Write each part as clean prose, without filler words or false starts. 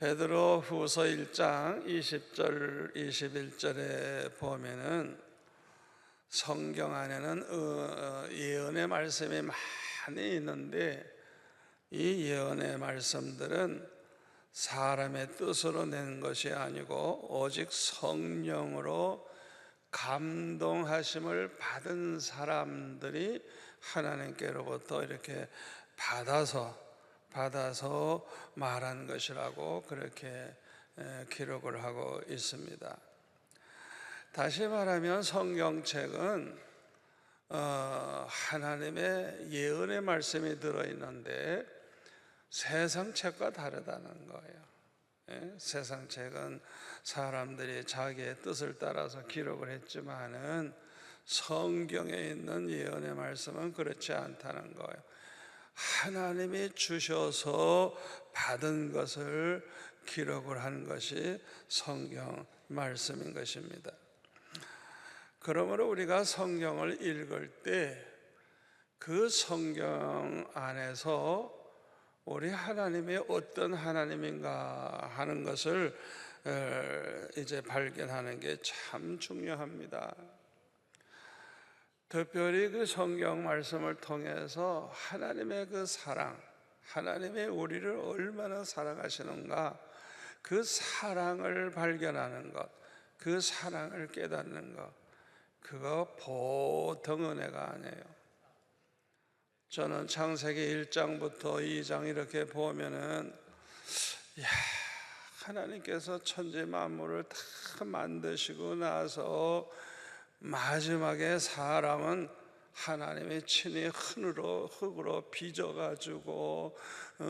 베드로 후서 1장 20절 21절에 보면은 성경 안에는 예언의 말씀이 많이 있는데 이 예언의 말씀들은 사람의 뜻으로 낸 것이 아니고 오직 성령으로 감동하심을 받은 사람들이 하나님께로부터 이렇게 받아서 말한 것이라고 그렇게 기록을 하고 있습니다. 다시 말하면 성경책은 하나님의 예언의 말씀이 들어있는데 세상 책과 다르다는 거예요. 세상 책은 사람들이 자기의 뜻을 따라서 기록을 했지만은 성경에 있는 예언의 말씀은 그렇지 않다는 거예요. 하나님이 주셔서 받은 것을 기록을 한 것이 성경 말씀인 것입니다. 그러므로 우리가 성경을 읽을 때 그 성경 안에서 우리 하나님이 어떤 하나님인가 하는 것을 이제 발견하는 게 참 중요합니다. 특별히 그 성경 말씀을 통해서 하나님의 그 사랑, 하나님의 우리를 얼마나 사랑하시는가, 그 사랑을 발견하는 것, 그 사랑을 깨닫는 것, 그거 보통 은혜가 아니에요. 저는 창세기 1장부터 2장 이렇게 보면은 하나님께서 천지 만물을 다 만드시고 나서 마지막에 사람은 하나님의 친히 흙으로 빚어가지고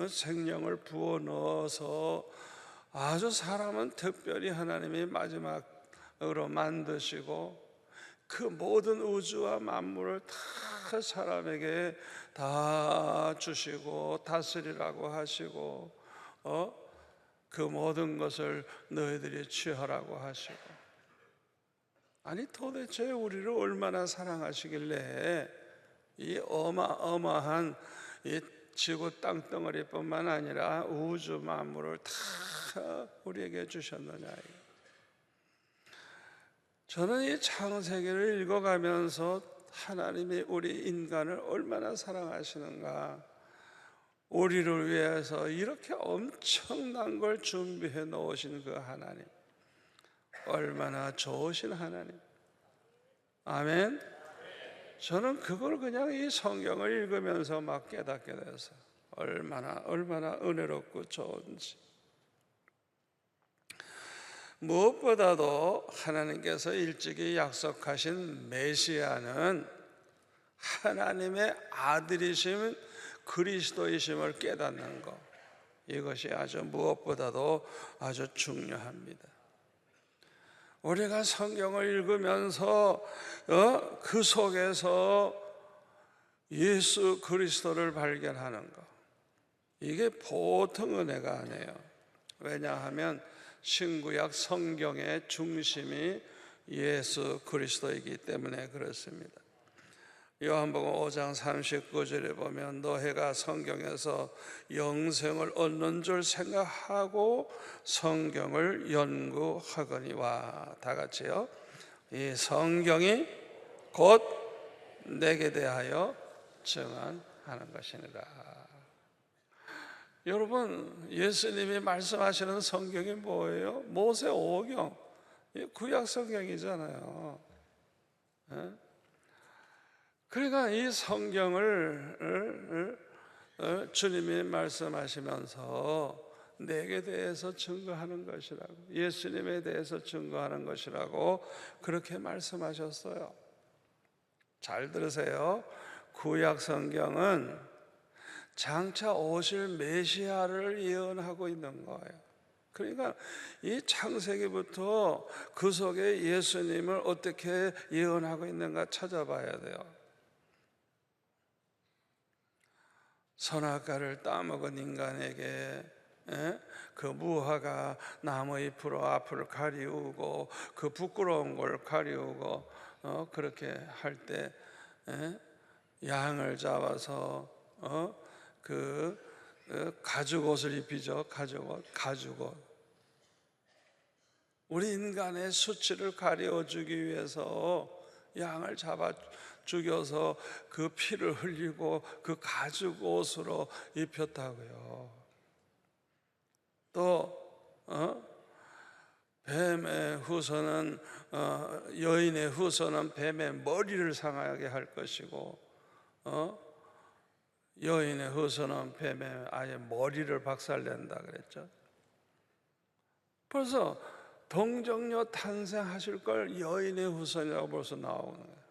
생명을 부어 넣어서 아주 사람은 특별히 하나님이 마지막으로 만드시고 그 모든 우주와 만물을 다 사람에게 다 주시고 다스리라고 하시고 그 모든 것을 너희들이 취하라고 하시고, 아니 도대체 우리를 얼마나 사랑하시길래 이 어마어마한 이 지구 땅덩어리뿐만 아니라 우주 만물을 다 우리에게 주셨느냐. 저는 이 창세기를 읽어가면서 하나님이 우리 인간을 얼마나 사랑하시는가, 우리를 위해서 이렇게 엄청난 걸 준비해 놓으신 그 하나님, 얼마나 좋으신 하나님. 아멘. 저는 그걸 그냥 이 성경을 읽으면서 막 깨닫게 돼서 얼마나 은혜롭고 좋은지. 무엇보다도 하나님께서 일찍이 약속하신 메시아는 하나님의 아들이심 그리스도이심을 깨닫는 것, 이것이 무엇보다도 아주 중요합니다. 우리가 성경을 읽으면서 그 속에서 예수 그리스도를 발견하는 것, 이게 보통 은혜가 아니에요. 왜냐하면 신구약 성경의 중심이 예수 그리스도이기 때문에 그렇습니다. 요한복음 5장 39절에 보면 너희가 성경에서 영생을 얻는 줄 생각하고 성경을 연구하거니와. 다 같이요. 이 성경이 곧 내게 대하여 증언하는 것이니라. 여러분, 예수님이 말씀하시는 성경이 뭐예요? 모세오경, 구약 성경이잖아요. 그러니까 이 성경을 주님이 말씀하시면서 내게 대해서 증거하는 것이라고, 예수님에 대해서 증거하는 것이라고 그렇게 말씀하셨어요. 잘 들으세요. 구약 성경은 장차 오실 메시아를 예언하고 있는 거예요. 그러니까 이 창세기부터 그 속에 예수님을 어떻게 예언하고 있는가 찾아봐야 돼요. 선악과를 따먹은 인간에게 그 무화과 나무 잎으로 앞을 가리우고 그 부끄러운 걸 가리우고 그렇게 할 때 양을 잡아서 그 가죽옷을 입히죠. 가죽옷. 우리 인간의 수치를 가려주기 위해서 양을 잡아 죽여서 그 피를 흘리고 그 가죽옷으로 입혔다고요. 또 뱀의 후손은 여인의 후손은 뱀의 머리를 상하게 할 것이고 여인의 후손은 뱀의 아예 머리를 박살낸다 그랬죠. 벌써 동정녀 탄생하실 걸 여인의 후손이라고 벌써 나오는 거예요.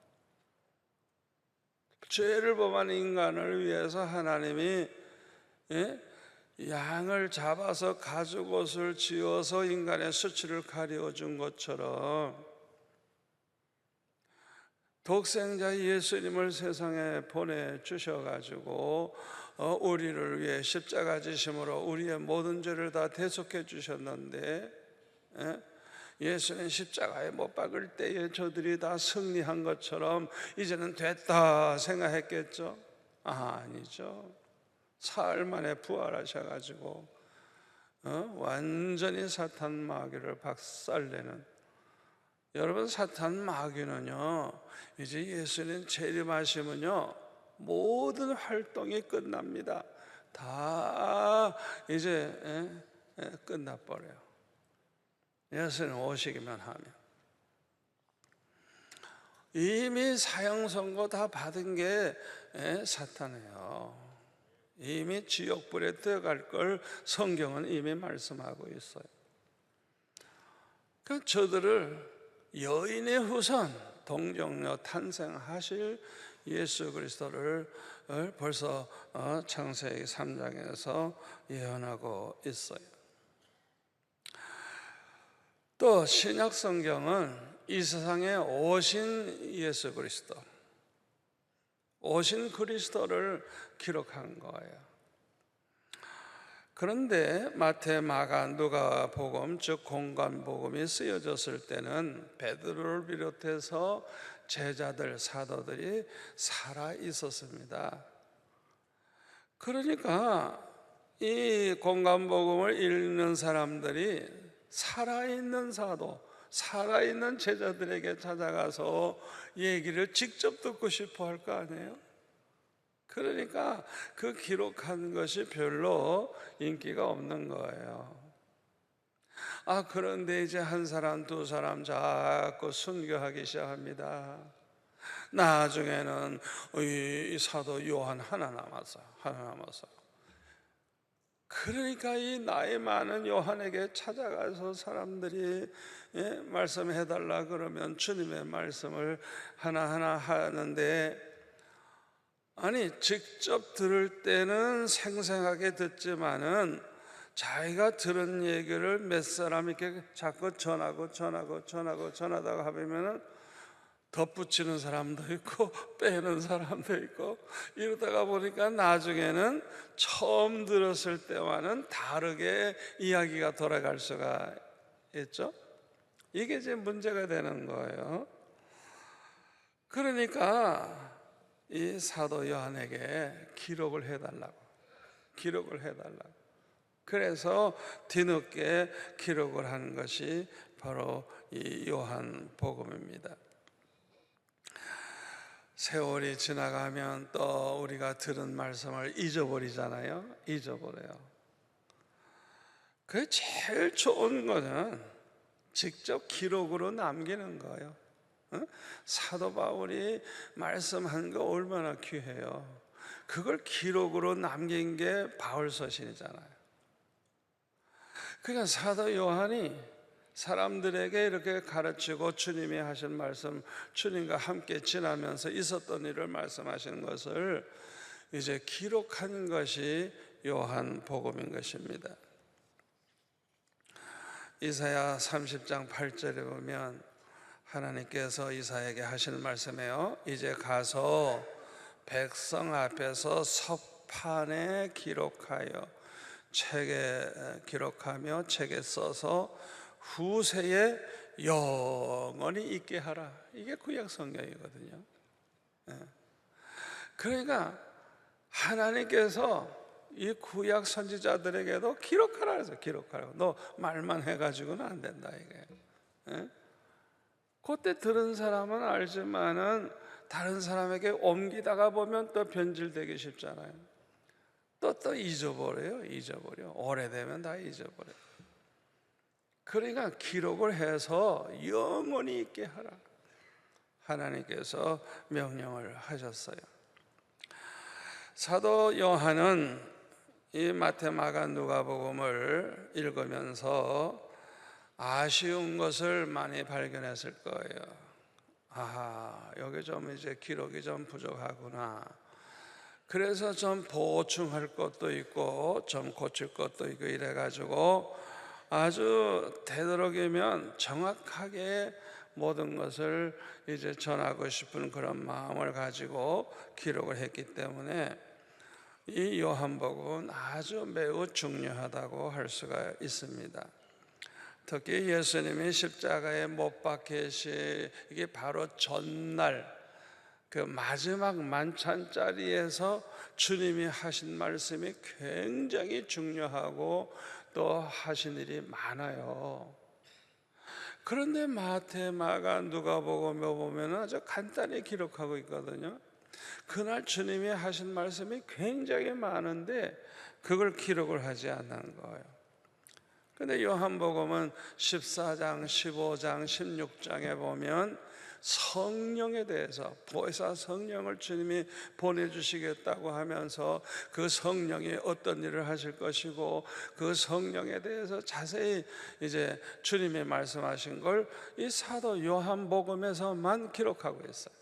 죄를 범한 인간을 위해서 하나님이 양을 잡아서 가죽옷을 지어서 인간의 수치를 가려준 것처럼 독생자 예수님을 세상에 보내주셔가지고 우리를 위해 십자가 지심으로 우리의 모든 죄를 다 대속해 주셨는데 예수는 십자가에 못 박을 때에 저들이 다 승리한 것처럼 이제는 됐다 생각했겠죠? 아니죠. 사흘 만에 부활하셔가지고 완전히 사탄 마귀를 박살내는, 여러분 사탄 마귀는요 이제 예수님 재림하시면요 모든 활동이 끝납니다. 다 이제 끝나버려요. 예수님 오시기만 하면. 이미 사형 선고 다 받은 게 사탄이에요. 이미 지옥불에 들어갈 걸 성경은 이미 말씀하고 있어요. 그러니까 저들을 여인의 후손, 동정녀 탄생하실 예수 그리스도를 벌써 창세기 3장에서 예언하고 있어요. 또 신약 성경은 이 세상에 오신 예수 그리스도, 오신 그리스도를 기록한 거예요. 그런데 마태, 마가, 누가 복음, 즉 공간 복음이 쓰여졌을 때는 베드로를 비롯해서 제자들, 사도들이 살아 있었습니다. 그러니까 이 공간 복음을 읽는 사람들이 살아있는 사도, 살아있는 제자들에게 찾아가서 얘기를 직접 듣고 싶어 할 거 아니에요? 그러니까 그 기록한 것이 별로 인기가 없는 거예요. 그런데 이제 한 사람, 두 사람 자꾸 순교하기 시작합니다. 나중에는 이 사도 요한 하나 남았어요. 그러니까 이 나이 많은 요한에게 찾아가서 사람들이 말씀해달라 그러면 주님의 말씀을 하나하나 하는데, 아니 직접 들을 때는 생생하게 듣지만은 자기가 들은 얘기를 몇 사람 이렇게 자꾸 전하다가 하면은 덧붙이는 사람도 있고 빼는 사람도 있고 이러다가 보니까 나중에는 처음 들었을 때와는 다르게 이야기가 돌아갈 수가 있죠. 이게 이제 문제가 되는 거예요. 그러니까 이 사도 요한에게 기록을 해달라고. 그래서 뒤늦게 기록을 한 것이 바로 이 요한 복음입니다. 세월이 지나가면 또 우리가 들은 말씀을 잊어버리잖아요. 잊어버려요. 그 제일 좋은 거는 직접 기록으로 남기는 거예요. 사도 바울이 말씀한 거 얼마나 귀해요. 그걸 기록으로 남긴 게 바울 서신이잖아요. 그러니까 사도 요한이 사람들에게 이렇게 가르치고 주님이 하신 말씀, 주님과 함께 지나면서 있었던 일을 말씀하시는 것을 이제 기록한 것이 요한 복음인 것입니다. 이사야 30장 8절에 보면 하나님께서 이사야에게 하시는 말씀이에요. 이제 가서 백성 앞에서 서판에 기록하여 책에 써서 후세에 영원히 있게 하라. 이게 구약 성경이거든요. 그러니까 하나님께서 이 구약 선지자들에게도 기록하라 해서 기록하라고. 너 말만 해가지고는 안 된다 이게. 예? 그때 들은 사람은 알지만은 다른 사람에게 옮기다가 보면 또 변질되기 쉽잖아요. 또 잊어버려요. 오래되면 다 잊어버려요. 그러니까 기록을 해서 영원히 있게 하라. 하나님께서 명령을 하셨어요. 사도 요한은 이 마태, 마가, 누가복음을 읽으면서 아쉬운 것을 많이 발견했을 거예요. 여기 좀 이제 기록이 좀 부족하구나. 그래서 좀 보충할 것도 있고 좀 고칠 것도 있고 이래가지고 아주 되도록이면 정확하게 모든 것을 이제 전하고 싶은 그런 마음을 가지고 기록을 했기 때문에 이 요한복음은 아주 매우 중요하다고 할 수가 있습니다. 특히 예수님이 십자가에 못 박히시 이게 바로 전날 그 마지막 만찬 자리에서 주님이 하신 말씀이 굉장히 중요하고 또 하신 일이 많아요. 그런데 마태, 마가, 누가복음에 보면 아주 간단히 기록하고 있거든요. 그날 주님이 하신 말씀이 굉장히 많은데 그걸 기록을 하지 않는 거예요. 근데 요한복음은 14장, 15장, 16장에 보면 성령에 대해서 보혜사 성령을 주님이 보내주시겠다고 하면서 그 성령이 어떤 일을 하실 것이고 그 성령에 대해서 자세히 이제 주님이 말씀하신 걸 이 사도 요한복음에서만 기록하고 있어요.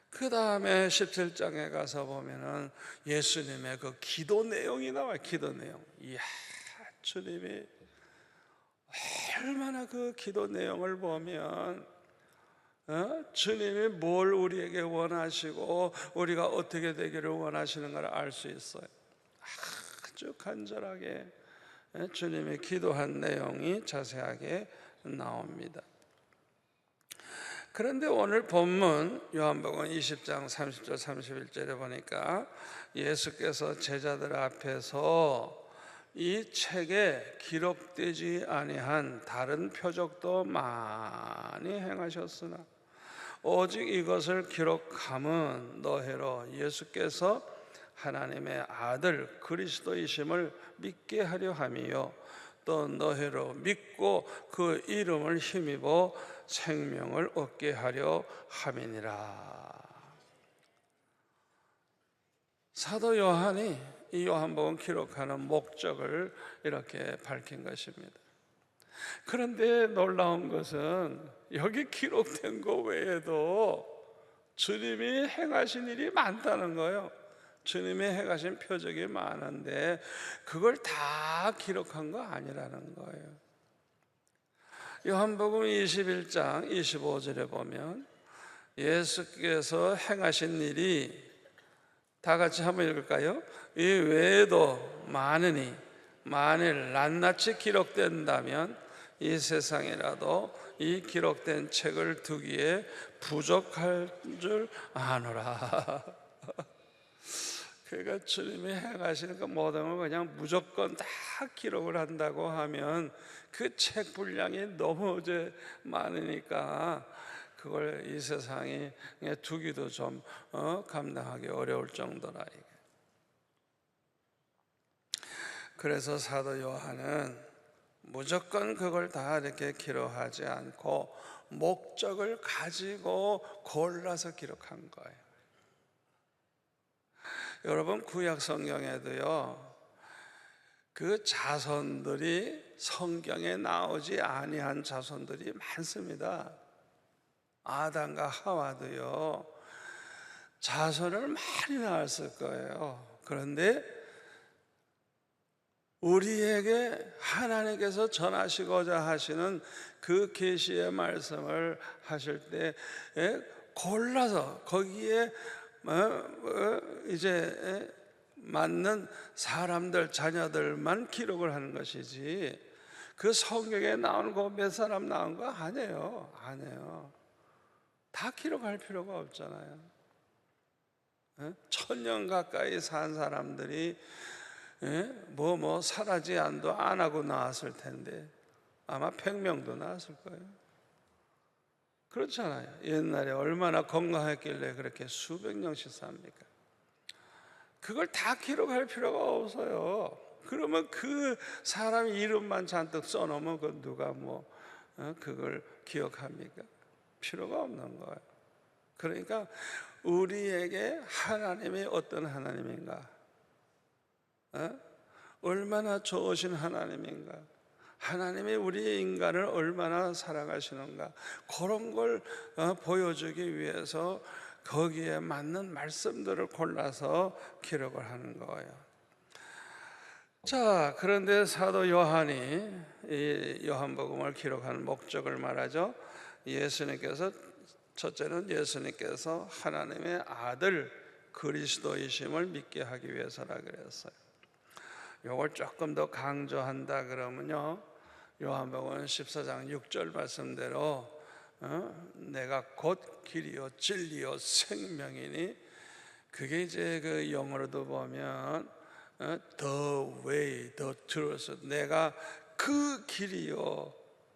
그 다음에 17장에 가서 보면은 예수님의 그 기도 내용이 나와요. 기도 내용. 이야, 주님이 얼마나 그 기도 내용을 보면 주님이 뭘 우리에게 원하시고 우리가 어떻게 되기를 원하시는 걸 알 수 있어요. 아주 간절하게 주님이 기도한 내용이 자세하게 나옵니다. 그런데 오늘 본문 요한복음 20장 30절 31절에 보니까 예수께서 제자들 앞에서 이 책에 기록되지 아니한 다른 표적도 많이 행하셨으나 오직 이것을 기록함은 너희로 예수께서 하나님의 아들 그리스도이심을 믿게 하려 함이요 또 너희로 믿고 그 이름을 힘입어 생명을 얻게 하려 함이니라. 사도 요한이 이 요한복음 기록하는 목적을 이렇게 밝힌 것입니다. 그런데 놀라운 것은 여기 기록된 것 외에도 주님이 행하신 일이 많다는 거예요. 주님이 행하신 표적이 많은데 그걸 다 기록한 거 아니라는 거예요. 요한복음 21장 25절에 보면 예수께서 행하신 일이 다 같이 한번 읽을까요? 이 외에도 많으니 만일 낱낱이 기록된다면 이 세상이라도 이 기록된 책을 두기에 부족할 줄 아노라. 그러니까 주님이 행하시는 그 모든 걸 그냥 무조건 다 기록을 한다고 하면 그 책 분량이 너무 이제 많으니까 그걸 이 세상에 두기도 좀 감당하기 어려울 정도라. 그래서 사도 요한은 무조건 그걸 다 이렇게 기록하지 않고 목적을 가지고 골라서 기록한 거예요. 여러분 구약 성경에도요 그 자손들이 성경에 나오지 아니한 자손들이 많습니다. 아담과 하와도요 자손을 많이 낳았을 거예요. 그런데 우리에게 하나님께서 전하시고자 하시는 그 계시의 말씀을 하실 때 골라서 거기에 이제 맞는 사람들 자녀들만 기록을 하는 것이지 그 성경에 나오는 거 몇 사람 나온 거 아니에요. 다 기록할 필요가 없잖아요. 천년 가까이 산 사람들이 사라지 안도 안 하고 나왔을 텐데 아마 100명도 나왔을 거예요. 그렇잖아요. 옛날에 얼마나 건강했길래 그렇게 수백 년씩 삽니까? 그걸 다 기록할 필요가 없어요. 그러면 그 사람 이름만 잔뜩 써놓으면 그 누가 그걸 기억합니까? 필요가 없는 거예요. 그러니까 우리에게 하나님이 어떤 하나님인가, 얼마나 좋으신 하나님인가, 하나님이 우리 인간을 얼마나 사랑하시는가, 그런 걸 보여주기 위해서 거기에 맞는 말씀들을 골라서 기록을 하는 거예요. 자, 그런데 사도 요한이 이 요한복음을 기록하는 목적을 말하죠. 첫째는 예수님께서 하나님의 아들 그리스도이심을 믿게 하기 위해서라 그랬어요. 이걸 조금 더 강조한다 그러면요, 요한복음 14장 6절 말씀대로 내가 곧 길이요 진리요 생명이니, 그게 이제 그 영어로도 보면 the way, the truth, 내가 그 길이요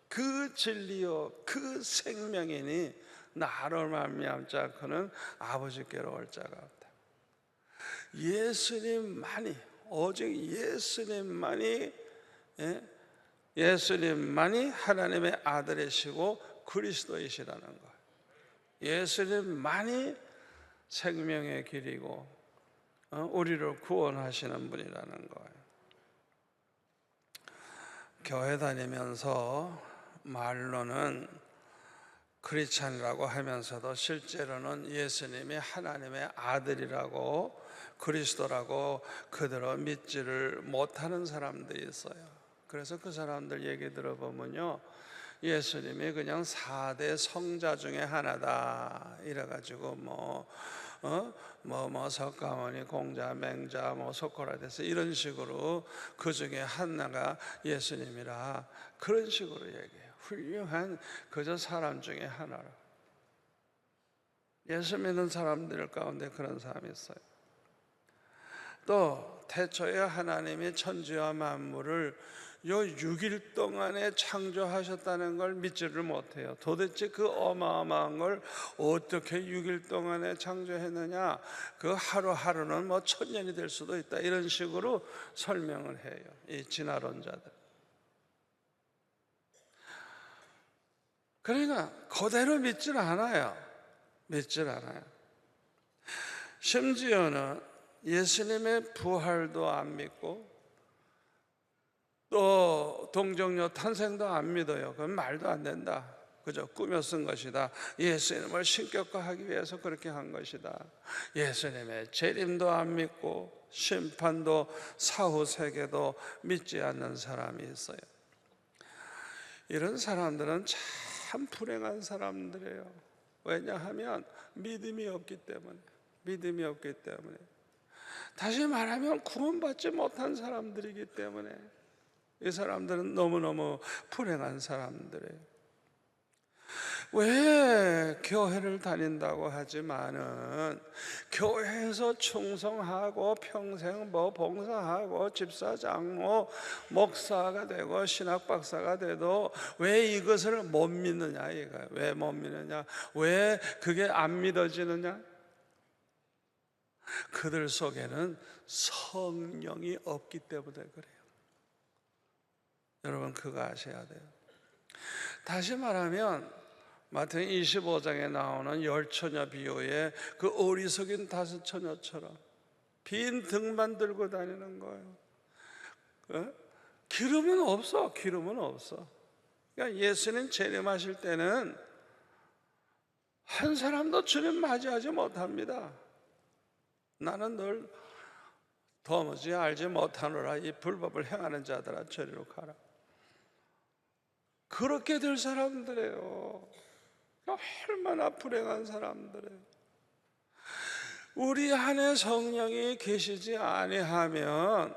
그 진리요 그 생명이니 나로 말미암지 않고는 아버지께로 올 자가 없다. 예수님만이, 오직 예수님만이 하나님의 아들이시고 그리스도이시라는 거예요. 예수님만이 생명의 길이고 우리를 구원하시는 분이라는 거예요. 교회 다니면서 말로는 크리스찬이라고 하면서도 실제로는 예수님이 하나님의 아들이라고 그리스도라고 그대로 믿지를 못하는 사람들이 있어요. 그래서 그 사람들 얘기 들어보면요, 예수님이 그냥 4대 성자 중에 하나다 이래가지고 석가모니, 공자, 맹자, 소크라테스 이런 식으로 그 중에 하나가 예수님이라 그런 식으로 얘기해요. 훌륭한 그저 사람 중에 하나라. 예수 믿는 사람들 가운데 그런 사람이 있어요. 또 태초에 하나님이 천지와 만물을 요 6일 동안에 창조하셨다는 걸 믿지를 못해요. 도대체 그 어마어마한 걸 어떻게 6일 동안에 창조했느냐, 그 하루하루는 1000년이 될 수도 있다 이런 식으로 설명을 해요, 이 진화론자들. 그러니까 그대로 믿질 않아요. 심지어는 예수님의 부활도 안 믿고 또 동정녀 탄생도 안 믿어요. 그건 말도 안 된다, 그저 꾸며 쓴 것이다, 예수님을 신격화하기 위해서 그렇게 한 것이다. 예수님의 재림도 안 믿고 심판도 사후 세계도 믿지 않는 사람이 있어요. 이런 사람들은 참 불행한 사람들이에요. 왜냐하면 믿음이 없기 때문에. 다시 말하면 구원받지 못한 사람들이기 때문에 이 사람들은 너무너무 불행한 사람들이에요. 왜 교회를 다닌다고 하지만은 교회에서 충성하고 평생 봉사하고 집사, 장로, 목사가 되고 신학 박사가 돼도 왜 이것을 못 믿느냐 이거예요. 왜 못 믿느냐? 왜 그게 안 믿어지느냐? 그들 속에는 성령이 없기 때문에 그래요. 여러분 그거 아셔야 돼요. 다시 말하면 마태복음 25장에 나오는 10처녀 비유의 그 어리석인 5처녀처럼 빈 등만 들고 다니는 거예요. 기름은 없어. 그러니까 예수님 재림하실 때는 한 사람도 주님 맞이하지 못합니다. 나는 널 도무지 알지 못하노라, 이 불법을 행하는 자들아 저리로 가라. 그렇게 될 사람들이에요. 얼마나 불행한 사람들이에요. 우리 안에 성령이 계시지 아니하면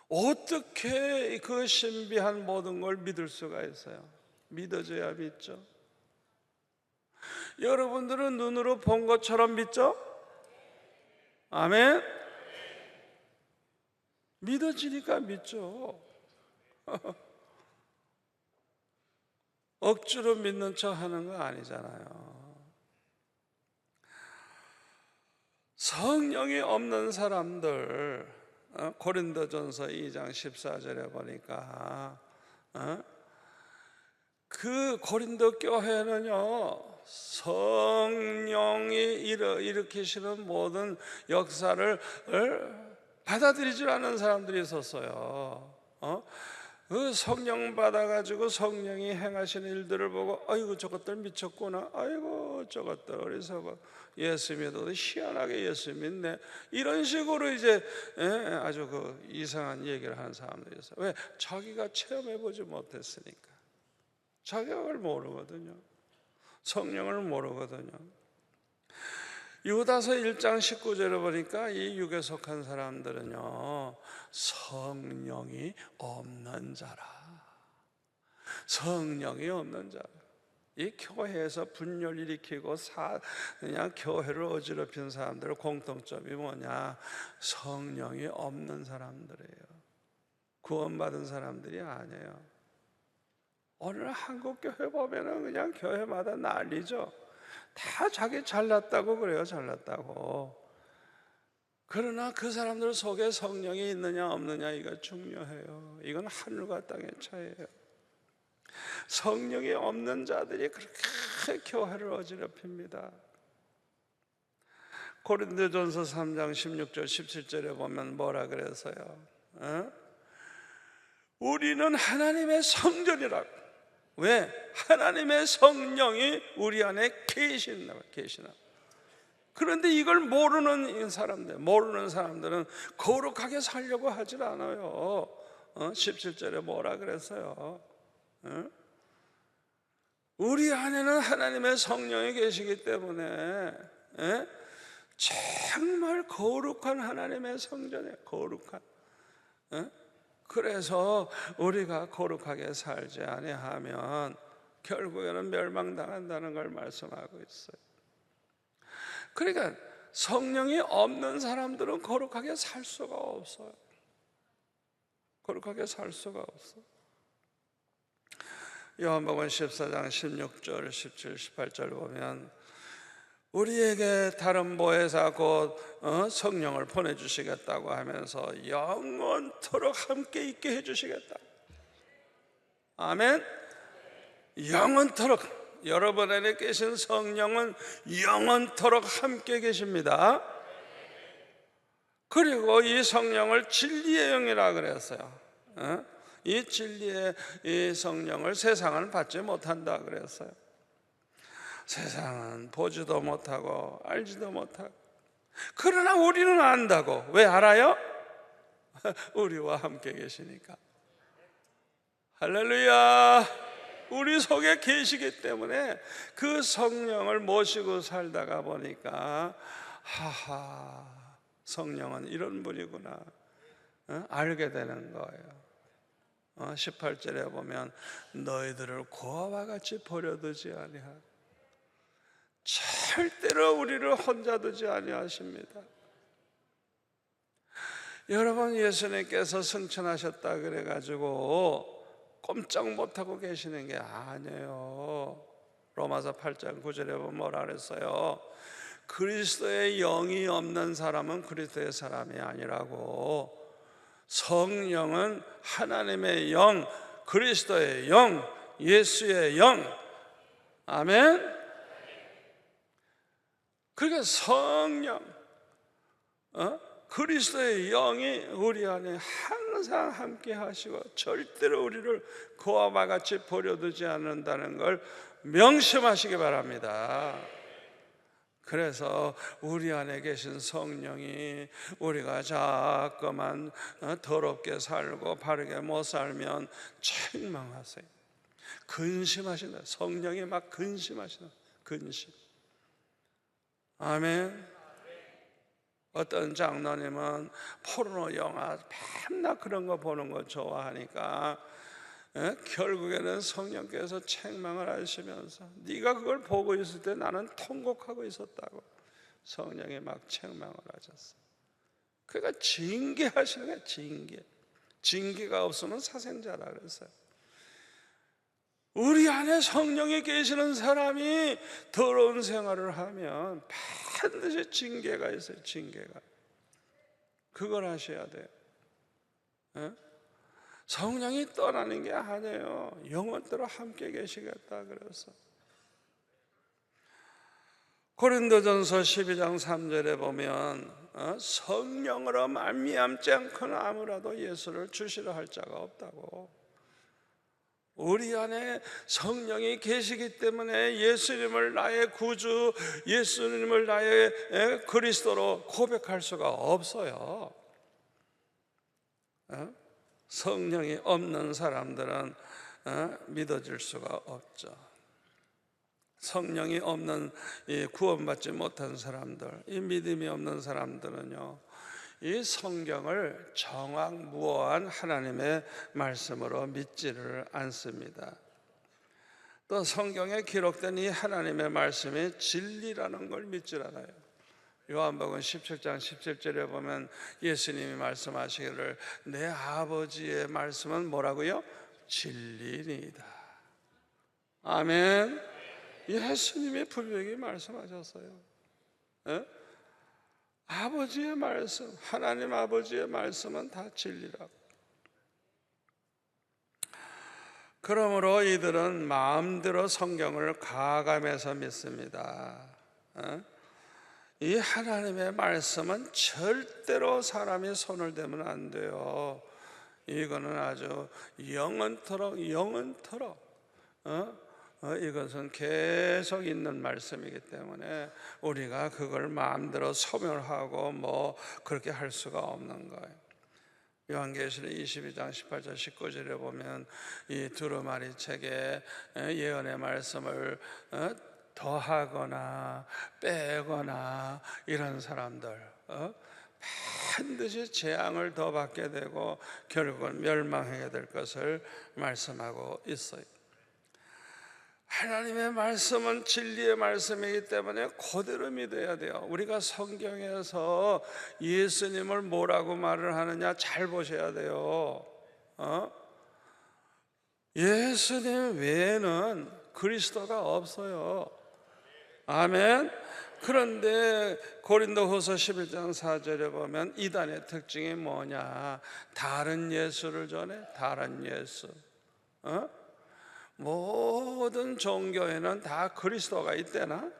어떻게 그 신비한 모든 걸 믿을 수가 있어요? 믿어줘야 믿죠. 여러분들은 눈으로 본 것처럼 믿죠? 아멘. 믿어지니까 믿죠. 억지로 믿는 척 하는 거 아니잖아요. 성령이 없는 사람들, 고린도전서 2장 14절에 보니까 그 고린도 교회는요, 성령이 일으키시는 모든 역사를 받아들이지 않는 사람들이 있었어요. 그 성령 받아가지고 성령이 행하시는 일들을 보고 아이고 저것들 미쳤구나, 아이고 저것들 어리석어, 예수 믿어도 희한하게 예수 믿네, 이런 식으로 이제 아주 그 이상한 얘기를 하는 사람들이 있어요. 왜? 자기가 체험해보지 못했으니까. 자기가 그걸 모르거든요. 성령을 모르거든요. 유다서 1장 19절에 보니까 이 육에 속한 사람들은요, 성령이 없는 자라. 성령이 없는 자라. 이 교회에서 분열 일으키고 그냥 교회를 어지럽힌 사람들의 공통점이 뭐냐? 성령이 없는 사람들이에요. 구원받은 사람들이 아니에요. 오늘 한국 교회 보면은 그냥 교회마다 난리죠. 다 자기 잘났다고 그래요. 잘났다고. 그러나 그 사람들 속에 성령이 있느냐 없느냐 이거 중요해요. 이건 하늘과 땅의 차이예요. 성령이 없는 자들이 그렇게 교회를 어지럽힙니다. 고린도전서 3장 16절 17절에 보면 뭐라 그래서요? 우리는 하나님의 성전이라고. 왜? 하나님의 성령이 우리 안에 계시나. 그런데 이걸 모르는 사람들은 거룩하게 살려고 하질 않아요. 17절에 뭐라 그랬어요? 우리 안에는 하나님의 성령이 계시기 때문에 정말 거룩한 하나님의 성전이에요. 거룩한. 그래서 우리가 거룩하게 살지 아니하면 결국에는 멸망당한다는 걸 말씀하고 있어요. 그러니까 성령이 없는 사람들은 거룩하게 살 수가 없어요. 거룩하게 살 수가 없어. 요한복음 14장 16절, 17, 18절 보면 우리에게 다른 보혜사 곧 성령을 보내주시겠다고 하면서 영원토록 함께 있게 해주시겠다. 아멘. 영원토록. 여러분 안에 계신 성령은 영원토록 함께 계십니다. 그리고 이 성령을 진리의 영이라 그랬어요. 이 진리의 이 성령을 세상은 받지 못한다 그랬어요. 세상은 보지도 못하고 알지도 못하고, 그러나 우리는 안다고. 왜 알아요? 우리와 함께 계시니까. 할렐루야. 우리 속에 계시기 때문에 그 성령을 모시고 살다가 보니까 하하, 성령은 이런 분이구나 알게 되는 거예요. 18절에 보면 너희들을 고아와 같이 버려두지 아니하고 절대로 우리를 혼자 두지 아니하십니다. 여러분, 예수님께서 승천하셨다 그래가지고 꼼짝 못하고 계시는 게 아니에요. 로마서 8장 9절에 보면 뭐라 그랬어요? 그리스도의 영이 없는 사람은 그리스도의 사람이 아니라고. 성령은 하나님의 영, 그리스도의 영, 예수의 영. 아멘. 그러니까 성령, 그리스도의 영이 우리 안에 항상 함께 하시고 절대로 우리를 그와 같이 버려두지 않는다는 걸 명심하시기 바랍니다. 그래서 우리 안에 계신 성령이 우리가 자꾸만 더럽게 살고 바르게 못 살면 책망하세요. 근심하신다. 성령이 막 근심하신다. 근심. 아멘. 어떤 장로님은 포르노 영화 맨날 그런 거 보는 거 좋아하니까 결국에는 성령께서 책망을 하시면서 네가 그걸 보고 있을 때 나는 통곡하고 있었다고 성령이 막 책망을 하셨어요. 그러니까 징계하시는 거예요. 징계가 없으면 사생자라 그랬어요. 우리 안에 성령이 계시는 사람이 더러운 생활을 하면 반드시 징계가 있어요. 징계가. 그걸 하셔야 돼요. 성령이 떠나는 게 아니에요. 영원토록 함께 계시겠다 그래서. 고린도전서 12장 3절에 보면 성령으로 말미암지 않고는 아무라도 예수를 주시려 할 자가 없다고. 우리 안에 성령이 계시기 때문에 예수님을 나의 구주, 예수님을 나의 그리스도로 고백할 수가 없어요. 성령이 없는 사람들은 믿어질 수가 없죠. 성령이 없는, 구원받지 못한 사람들, 이 믿음이 없는 사람들은요, 이 성경을 정확무어한 하나님의 말씀으로 믿지를 않습니다. 또 성경에 기록된 이 하나님의 말씀이 진리라는 걸 믿질 않아요. 요한복음 17장 17절에 보면 예수님이 말씀하시기를 내 아버지의 말씀은 뭐라고요? 진리니이다. 아멘. 예수님이 분명히 말씀하셨어요. 아버지의 말씀, 하나님 아버지의 말씀은 다 진리라고. 그러므로 이들은 마음대로 성경을 가감해서 믿습니다. 이 하나님의 말씀은 절대로 사람이 손을 대면 안 돼요. 이거는 아주 영원토록 이것은 계속 있는 말씀이기 때문에 우리가 그걸 마음대로 소멸하고 뭐 그렇게 할 수가 없는 거예요. 요한계시록 22장 18절 19절에 보면 이 두루마리 책에 예언의 말씀을 더하거나 빼거나 이런 사람들 반드시 재앙을 더 받게 되고 결국은 멸망하게 될 것을 말씀하고 있어요. 하나님의 말씀은 진리의 말씀이기 때문에 그대로 믿어야 돼요. 우리가 성경에서 예수님을 뭐라고 말을 하느냐 잘 보셔야 돼요. 예수님 외에는 그리스도가 없어요. 아멘. 그런데 고린도후서 11장 4절에 보면 이단의 특징이 뭐냐? 다른 예수를 전해. 다른 예수. 모든 종교에는 다 그리스도가 있대나?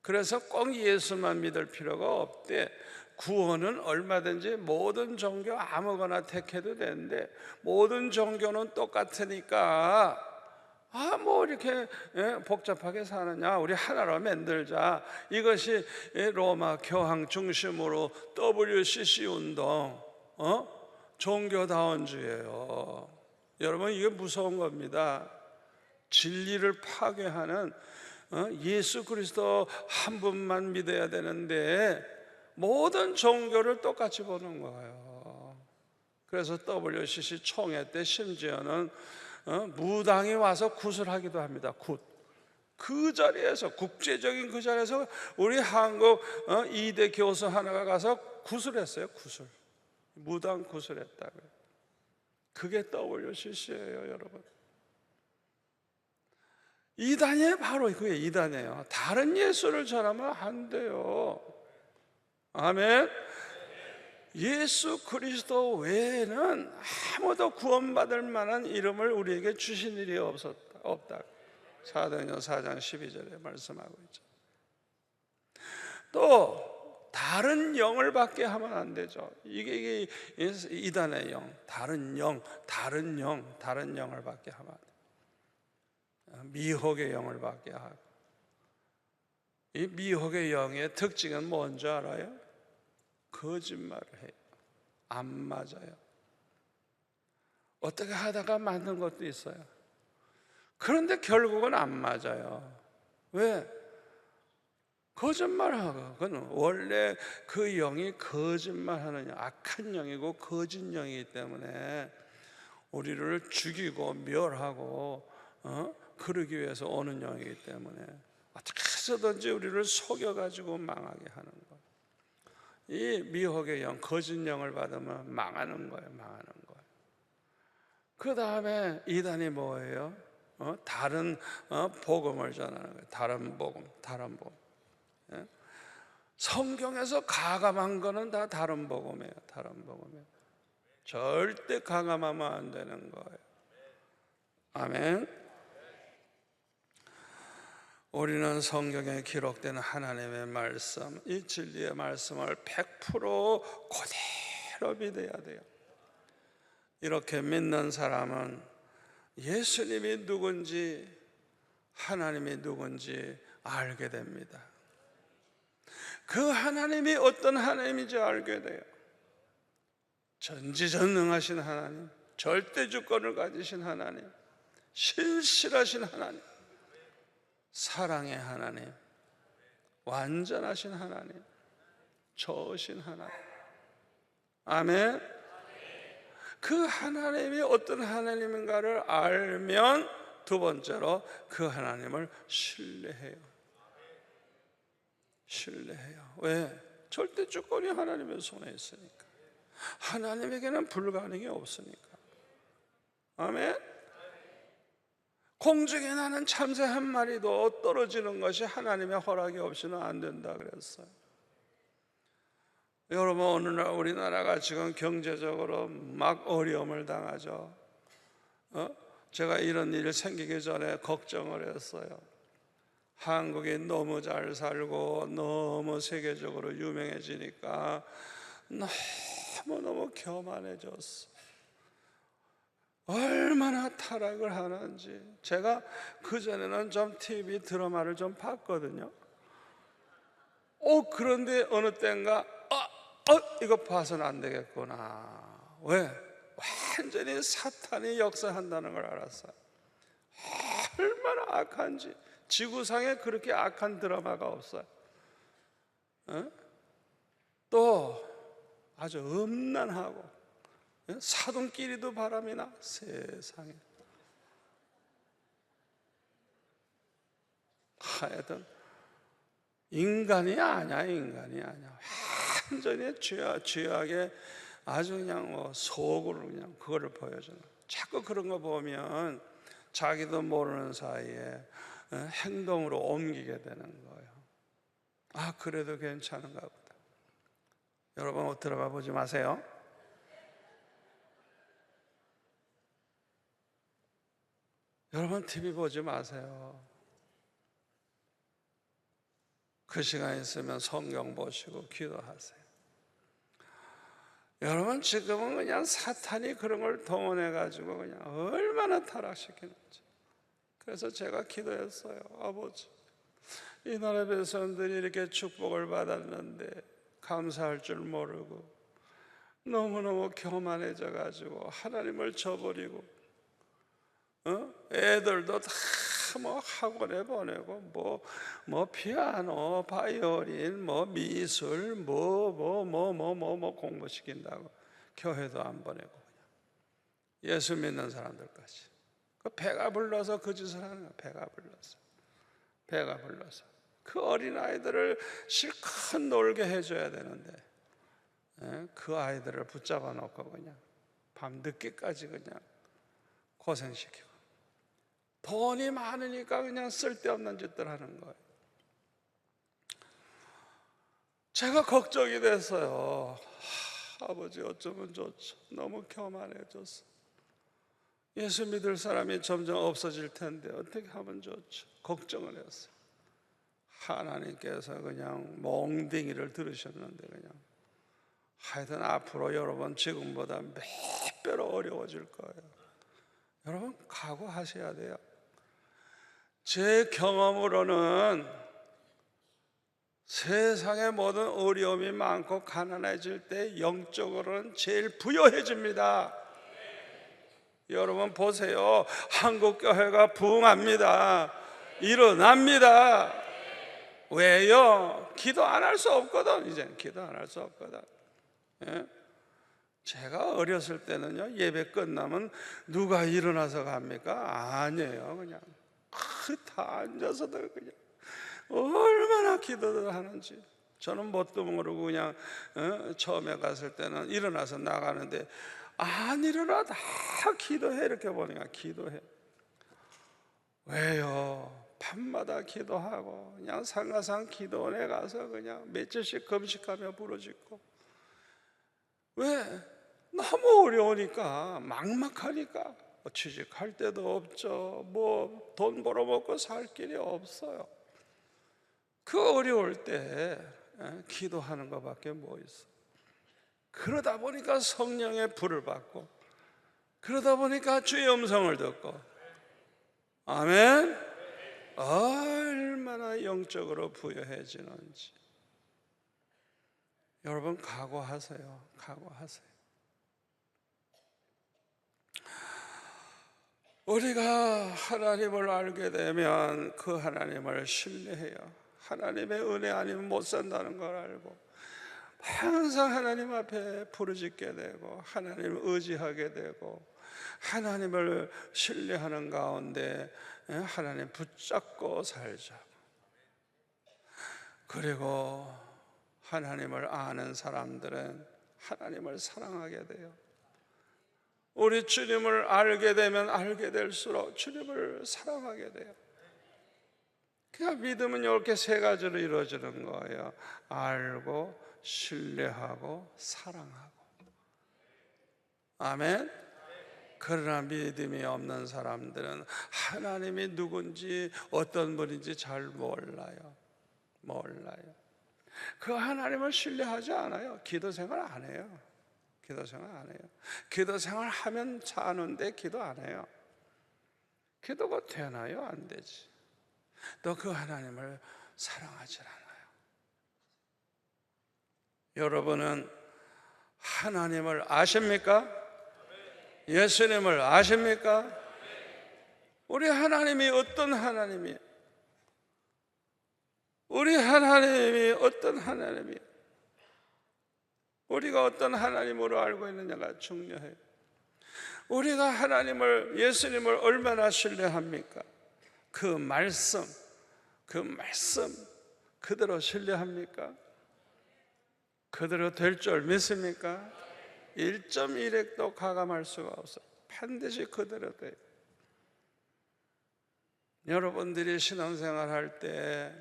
그래서 꼭 예수만 믿을 필요가 없대. 구원은 얼마든지 모든 종교 아무거나 택해도 되는데 모든 종교는 똑같으니까 뭐 이렇게 복잡하게 사느냐, 우리 하나로 만들자. 이것이 로마 교황 중심으로 WCC 운동, 종교다원주의예요. 여러분, 이게 무서운 겁니다. 진리를 파괴하는 예수 그리스도 한 분만 믿어야 되는데 모든 종교를 똑같이 보는 거예요. 그래서 WCC 총회 때 심지어는 무당이 와서 굿을 하기도 합니다. 굿. 그 자리에서, 국제적인 그 자리에서 우리 한국 2대 교수 하나가 가서 굿을 했어요. 굿을. 무당 굿을 했다고요. 그게 WCC예요, 여러분. 이단이 바로 그게 이단이에요. 다른 예수를 전하면 안 돼요. 아멘. 예수 그리스도 외에는 아무도 구원받을 만한 이름을 우리에게 주신 일이 없다. 사도행전 4장 12절에 말씀하고 있죠. 또 다른 영을 받게 하면 안 되죠. 이게 이단의 영, 다른 영을 받게 하면 안 돼요. 미혹의 영을 받게 하고. 이 미혹의 영의 특징은 뭔지 알아요? 거짓말을 해요. 안 맞아요. 어떻게 하다가 맞는 것도 있어요. 그런데 결국은 안 맞아요. 왜? 거짓말하고. 그건 원래 그 영이 거짓말하는 악한 영이고 거짓 영이기 때문에 우리를 죽이고 멸하고 그러기 위해서 오는 영이기 때문에 어떻게 해서든지 우리를 속여가지고 망하게 하는 거예요. 이 미혹의 영, 거짓 영을 받으면 망하는 거예요. 망하는 거예요. 그 다음에 이단이 뭐예요? 다른 복음을 전하는 거예요. 다른 복음, 다른 복음. 예? 성경에서 가감한 거는 다 다른 복음이에요. 다른 복음이에요. 절대 가감하면 안 되는 거예요. 아멘. 우리는 성경에 기록된 하나님의 말씀, 이 진리의 말씀을 100% 그대로 믿어야 돼요. 이렇게 믿는 사람은 예수님이 누군지, 하나님이 누군지 알게 됩니다. 그 하나님이 어떤 하나님인지 알게 돼요. 전지전능하신 하나님, 절대주권을 가지신 하나님, 신실하신 하나님, 사랑의 하나님, 완전하신 하나님, 저으신 하나님. 아멘. 그 하나님이 어떤 하나님인가를 알면 두 번째로 그 하나님을 신뢰해요. 신뢰해요. 왜? 절대 주권이 하나님의 손에 있으니까. 하나님에게는 불가능이 없으니까. 아멘. 공중에 나는 참새 한 마리도 떨어지는 것이 하나님의 허락이 없이는 안 된다 그랬어요. 여러분, 오늘날 우리나라가 지금 경제적으로 막 어려움을 당하죠. 제가 이런 일이 생기기 전에 걱정을 했어요. 한국이 너무 잘 살고 너무 세계적으로 유명해지니까 너무너무 교만해졌어. 얼마나 타락을 하는지. 제가 그전에는 좀 TV 드라마를 좀 봤거든요. 그런데 어느 때인가 이거 봐서는 안 되겠구나. 왜? 완전히 사탄이 역사한다는 걸 알았어요. 얼마나 악한지. 지구상에 그렇게 악한 드라마가 없어요. 또 아주 음란하고 사돈끼리도 바람이 나. 세상에. 하여튼 인간이 아니야. 인간이 아니야. 완전히 죄악에 아주 그냥 속으로 그냥 그거를 보여주는. 자꾸 그런 거 보면 자기도 모르는 사이에 행동으로 옮기게 되는 거예요. 그래도 괜찮은가 보다. 여러분, 드라마 보지 마세요. 여러분, TV 보지 마세요. 그 시간 있으면 성경 보시고 기도하세요. 여러분, 지금은 그냥 사탄이 그런 걸 동원해가지고 그냥 얼마나 타락시키는지. 그래서 제가 기도했어요. 아버지, 이 나라 백성들이 이렇게 축복을 받았는데 감사할 줄 모르고 너무너무 교만해져가지고 하나님을 저버리고 애들도 다 학원에 보내고 뭐 피아노, 바이올린, 미술, 공부시킨다고 교회도 안 보내고 그냥 예수 믿는 사람들까지 배가 불러서 그 짓을 하는 거야. 배가 불러서 그 어린 아이들을 실컷 놀게 해줘야 되는데 그 아이들을 붙잡아 놓고 그냥 밤 늦게까지 그냥 고생시키고 돈이 많으니까 그냥 쓸데없는 짓들 하는 거예요. 제가 걱정이 됐어요. 아버지, 어쩌면 좋죠. 너무 교만해졌어. 예수 믿을 사람이 점점 없어질 텐데 어떻게 하면 좋죠? 걱정을 했어요. 하나님께서 그냥 몽둥이를 들으셨는데 그냥 하여튼 앞으로 여러분 지금보다 몇 배로 어려워질 거예요. 여러분 각오하셔야 돼요. 제 경험으로는 세상의 모든 어려움이 많고 가난해질 때 영적으로는 제일 부여해집니다. 여러분 보세요. 한국교회가 부흥합니다. 일어납니다. 왜요? 기도 안 할 수 없거든. 이제 기도 안 할 수 없거든. 예? 제가 어렸을 때는요, 예배 끝나면 누가 일어나서 갑니까? 아니에요. 그냥 다 앉아서들 그냥 얼마나 기도를 하는지. 저는 뭣도 모르고 그냥 처음에 갔을 때는 일어나서 나가는데 안 일어나 다 기도해 이렇게 보니까 기도해. 왜요? 밤마다 기도하고 그냥 상가상 기도원에 가서 그냥 며칠씩 금식하며 부르짖고. 왜? 너무 어려우니까 막막하니까 취직할 데도 없죠. 뭐 돈 벌어먹고 살 길이 없어요. 그 어려울 때 기도하는 것밖에 뭐 있어. 그러다 보니까 성령의 불을 받고, 그러다 보니까 주의 음성을 듣고. 아멘. 얼마나 영적으로 부여해지는지. 여러분 각오하세요. 각오하세요. 우리가 하나님을 알게 되면 그 하나님을 신뢰해요. 하나님의 은혜 아니면 못 산다는 걸 알고 항상 하나님 앞에 부르짖게 되고 하나님을 의지하게 되고 하나님을 신뢰하는 가운데 하나님 붙잡고 살자. 그리고 하나님을 아는 사람들은 하나님을 사랑하게 돼요. 우리 주님을 알게 되면 알게 될수록 주님을 사랑하게 돼요. 그러니까 믿음은 이렇게 세 가지로 이루어지는 거예요. 알고, 신뢰하고, 사랑하고. 아멘. 그러나 믿음이 없는 사람들은 하나님이 누군지 어떤 분인지 잘 몰라요. 그 하나님을 신뢰하지 않아요. 기도 생활 안 해요. 기도 생활 하면 사는데 기도 안 해요. 기도가 되나요? 안 되지. 또 그 하나님을 사랑하지 않아요. 여러분은 하나님을 아십니까? 예수님을 아십니까? 우리 하나님이 어떤 하나님이에요? 우리 하나님이 어떤 하나님이에요? 우리가 어떤 하나님으로 알고 있느냐가 중요해요. 우리가 하나님을, 예수님을 얼마나 신뢰합니까? 그 말씀 그대로 신뢰합니까? 그대로 될 줄 믿습니까? 1.1핵도 가감할 수가 없어요. 반드시 그대로 돼요. 여러분들이 신앙생활 할 때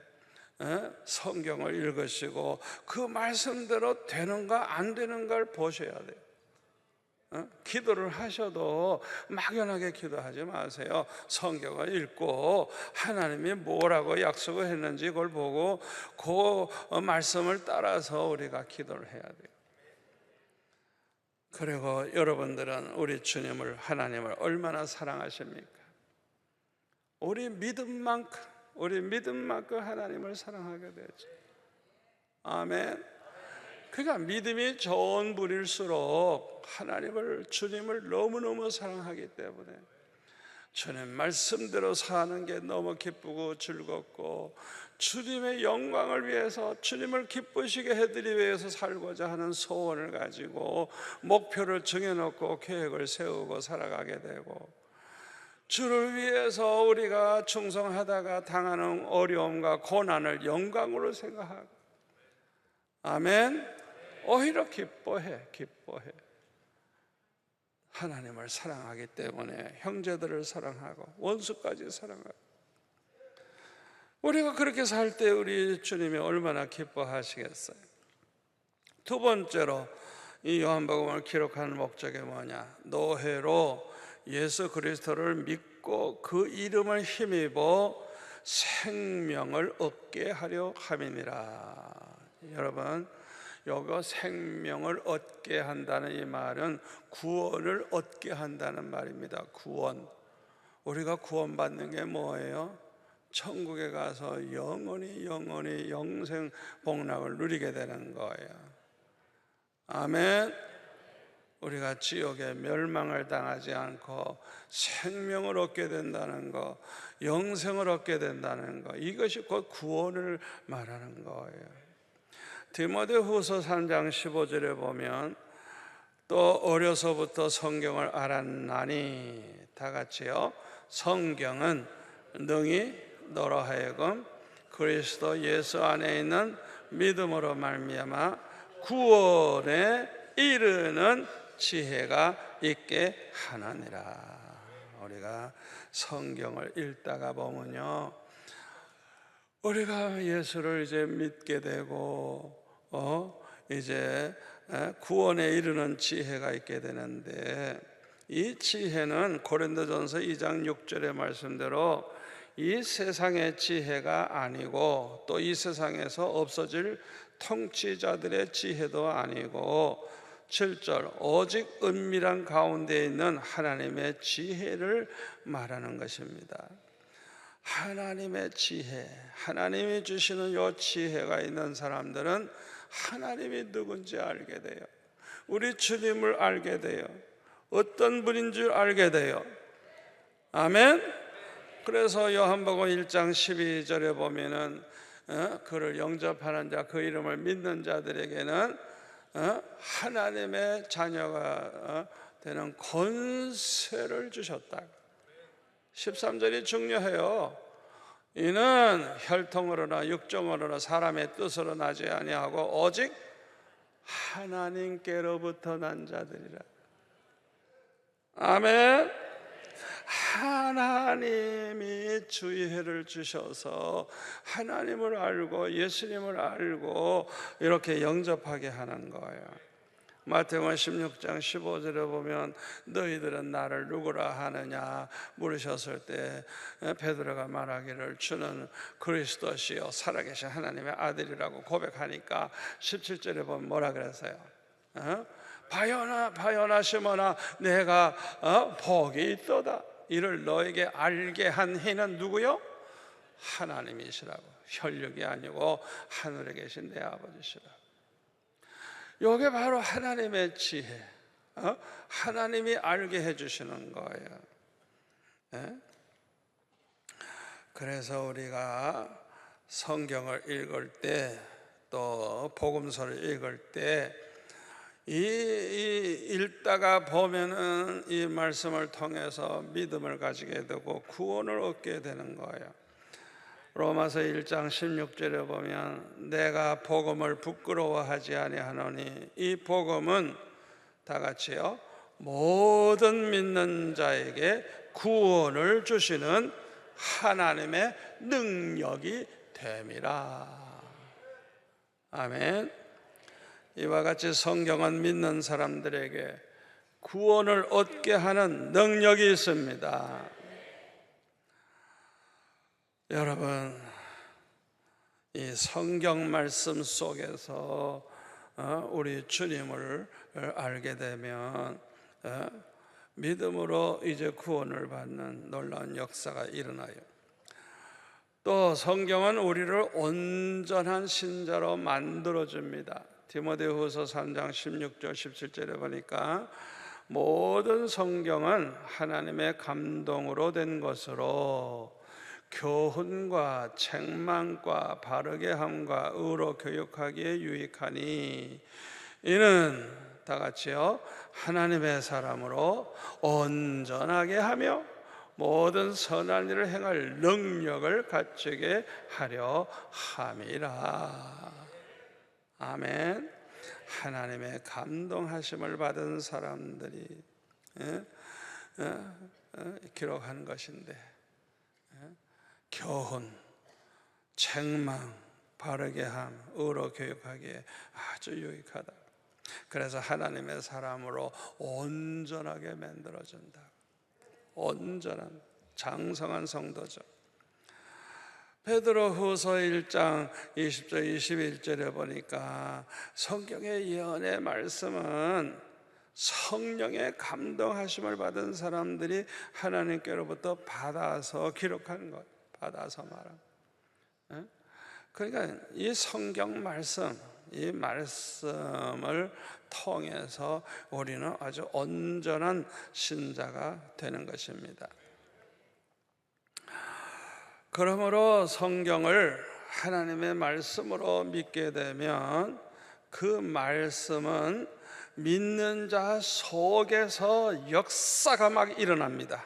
성경을 읽으시고 그 말씀대로 되는가 안 되는가를 보셔야 돼요. 기도를 하셔도 막연하게 기도하지 마세요. 성경을 읽고 하나님이 뭐라고 약속을 했는지 그걸 보고 그 말씀을 따라서 우리가 기도를 해야 돼요. 그리고 여러분들은 우리 주님을, 하나님을 얼마나 사랑하십니까? 우리 믿음만큼 하나님을 사랑하게 되죠. 아멘. 그러니까 믿음이 좋은 분일수록 하나님을, 주님을 너무너무 사랑하기 때문에 주님 말씀대로 사는 게 너무 기쁘고 즐겁고 주님의 영광을 위해서, 주님을 기쁘시게 해드리기 위해서 살고자 하는 소원을 가지고 목표를 정해놓고 계획을 세우고 살아가게 되고, 주를 위해서 우리가 충성하다가 당하는 어려움과 고난을 영광으로 생각하고, 아멘. 오히려 기뻐해. 하나님을 사랑하기 때문에 형제들을 사랑하고 원수까지 사랑하고. 우리가 그렇게 살 때 우리 주님이 얼마나 기뻐하시겠어요. 두 번째로 이 요한복음을 기록하는 목적이 뭐냐? 노회로 예수 그리스도를 믿고 그 이름을 힘입어 생명을 얻게 하려 함이니라. 여러분, 여기 생명을 얻게 한다는 이 말은 구원을 얻게 한다는 말입니다. 구원. 우리가 구원받는 게 뭐예요? 천국에 가서 영원히 영생 복락을 누리게 되는 거예요. 아멘. 우리가 지옥에 멸망을 당하지 않고 생명을 얻게 된다는 거, 영생을 얻게 된다는 거, 이것이 곧 구원을 말하는 거예요. 디모데후서 3장 15절에 보면 또 어려서부터 성경을 알았나니, 다 같이요. 성경은 능히 너로 하여금 그리스도 예수 안에 있는 믿음으로 말미암아 구원에 이르는 지혜가 있게 하느니라. 우리가 성경을 읽다가 보면요, 우리가 예수를 이제 믿게 되고 이제 구원에 이르는 지혜가 있게 되는데, 이 지혜는 고린도전서 2장 6절의 말씀대로 이 세상의 지혜가 아니고 또 이 세상에서 없어질 통치자들의 지혜도 아니고 7절 오직 은밀한 가운데 있는 하나님의 지혜를 말하는 것입니다. 하나님의 지혜, 하나님이 주시는 이 지혜가 있는 사람들은 하나님이 누군지 알게 돼요. 우리 주님을 알게 돼요. 어떤 분인 줄 알게 돼요. 아멘. 그래서 요한복음 1장 12절에 보면은 그를 영접하는 자, 그 이름을 믿는 자들에게는 하나님의 자녀가 되는 권세를 주셨다. 13절이 중요해요. 이는 혈통으로나 육정으로나 사람의 뜻으로 나지 아니하고 오직 하나님께로부터 난 자들이라. 아멘. 하나님이 주의를 주셔서 하나님을 알고 예수님을 알고 이렇게 영접하게 하는 거예요. 마태복음 16장 15절에 보면 너희들은 나를 누구라 하느냐 물으셨을 때 베드로가 말하기를 주는 그리스도시요 살아계신 하나님의 아들이라고 고백하니까 17절에 보면 뭐라 그랬어요? 바요나 시몬아 내가 복이 있도다. 이를 너에게 알게 한 이는 누구요? 하나님이시라고. 혈육이 아니고 하늘에 계신 내 아버지시라고. 이게 바로 하나님의 지혜, 하나님이 알게 해주시는 거예요. 그래서 우리가 성경을 읽을 때 또 복음서를 읽을 때 읽다가 보면은 이 말씀을 통해서 믿음을 가지게 되고 구원을 얻게 되는 거예요. 로마서 1장 16절에 보면 내가 복음을 부끄러워하지 아니하노니 이 복음은 다 같이요 모든 믿는 자에게 구원을 주시는 하나님의 능력이 됨이라. 아멘. 이와 같이 성경은 믿는 사람들에게 구원을 얻게 하는 능력이 있습니다. 여러분, 이 성경 말씀 속에서 우리 주님을 알게 되면 믿음으로 이제 구원을 받는 놀라운 역사가 일어나요. 또 성경은 우리를 온전한 신자로 만들어줍니다. 디모데후서 3장 16절 17절에 보니까 모든 성경은 하나님의 감동으로 된 것으로 교훈과 책망과 바르게 함과 의로 교육하기에 유익하니 이는 다 같이요 하나님의 사람으로 온전하게 하며 모든 선한 일을 행할 능력을 갖추게 하려 함이라. 아멘. 하나님의 감동하심을 받은 사람들이 기록한 것인데 교훈, 책망, 바르게 함, 의로 교육하기에 아주 유익하다. 그래서 하나님의 사람으로 온전하게 만들어준다. 온전한 장성한 성도죠. 베드로후서 1장 20절 21절에 보니까 성경의 예언의 말씀은 성령의 감동하심을 받은 사람들이 하나님께로부터 받아서 기록한 것, 받아서 말한. 그러니까 이 성경 말씀, 이 말씀을 통해서 우리는 아주 온전한 신자가 되는 것입니다. 그러므로 성경을 하나님의 말씀으로 믿게 되면 그 말씀은 믿는 자 속에서 역사가 막 일어납니다.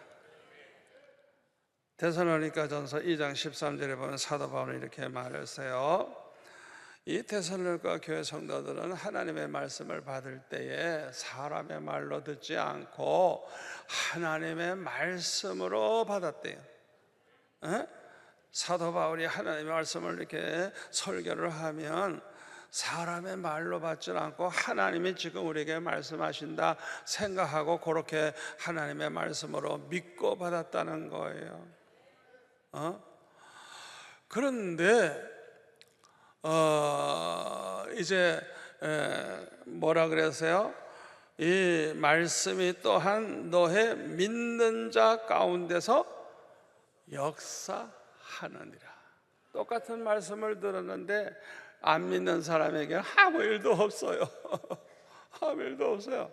데살로니가전서 2장 13절에 보면 사도 바울은 이렇게 말했어요. 이 데살로니가 교회 성도들은 하나님의 말씀을 받을 때에 사람의 말로 듣지 않고 하나님의 말씀으로 받았대요. 에? 사도 바울이 하나님의 말씀을 이렇게 설교를 하면 사람의 말로 받지 않고 하나님이 지금 우리에게 말씀하신다 생각하고 그렇게 하나님의 말씀으로 믿고 받았다는 거예요. 그런데 이제 뭐라 그랬어요? 이 말씀이 또한 너의 믿는 자 가운데서 역사하느니라. 똑같은 말씀을 들었는데 안 믿는 사람에게 아무 일도 없어요. 아무 일도 없어요.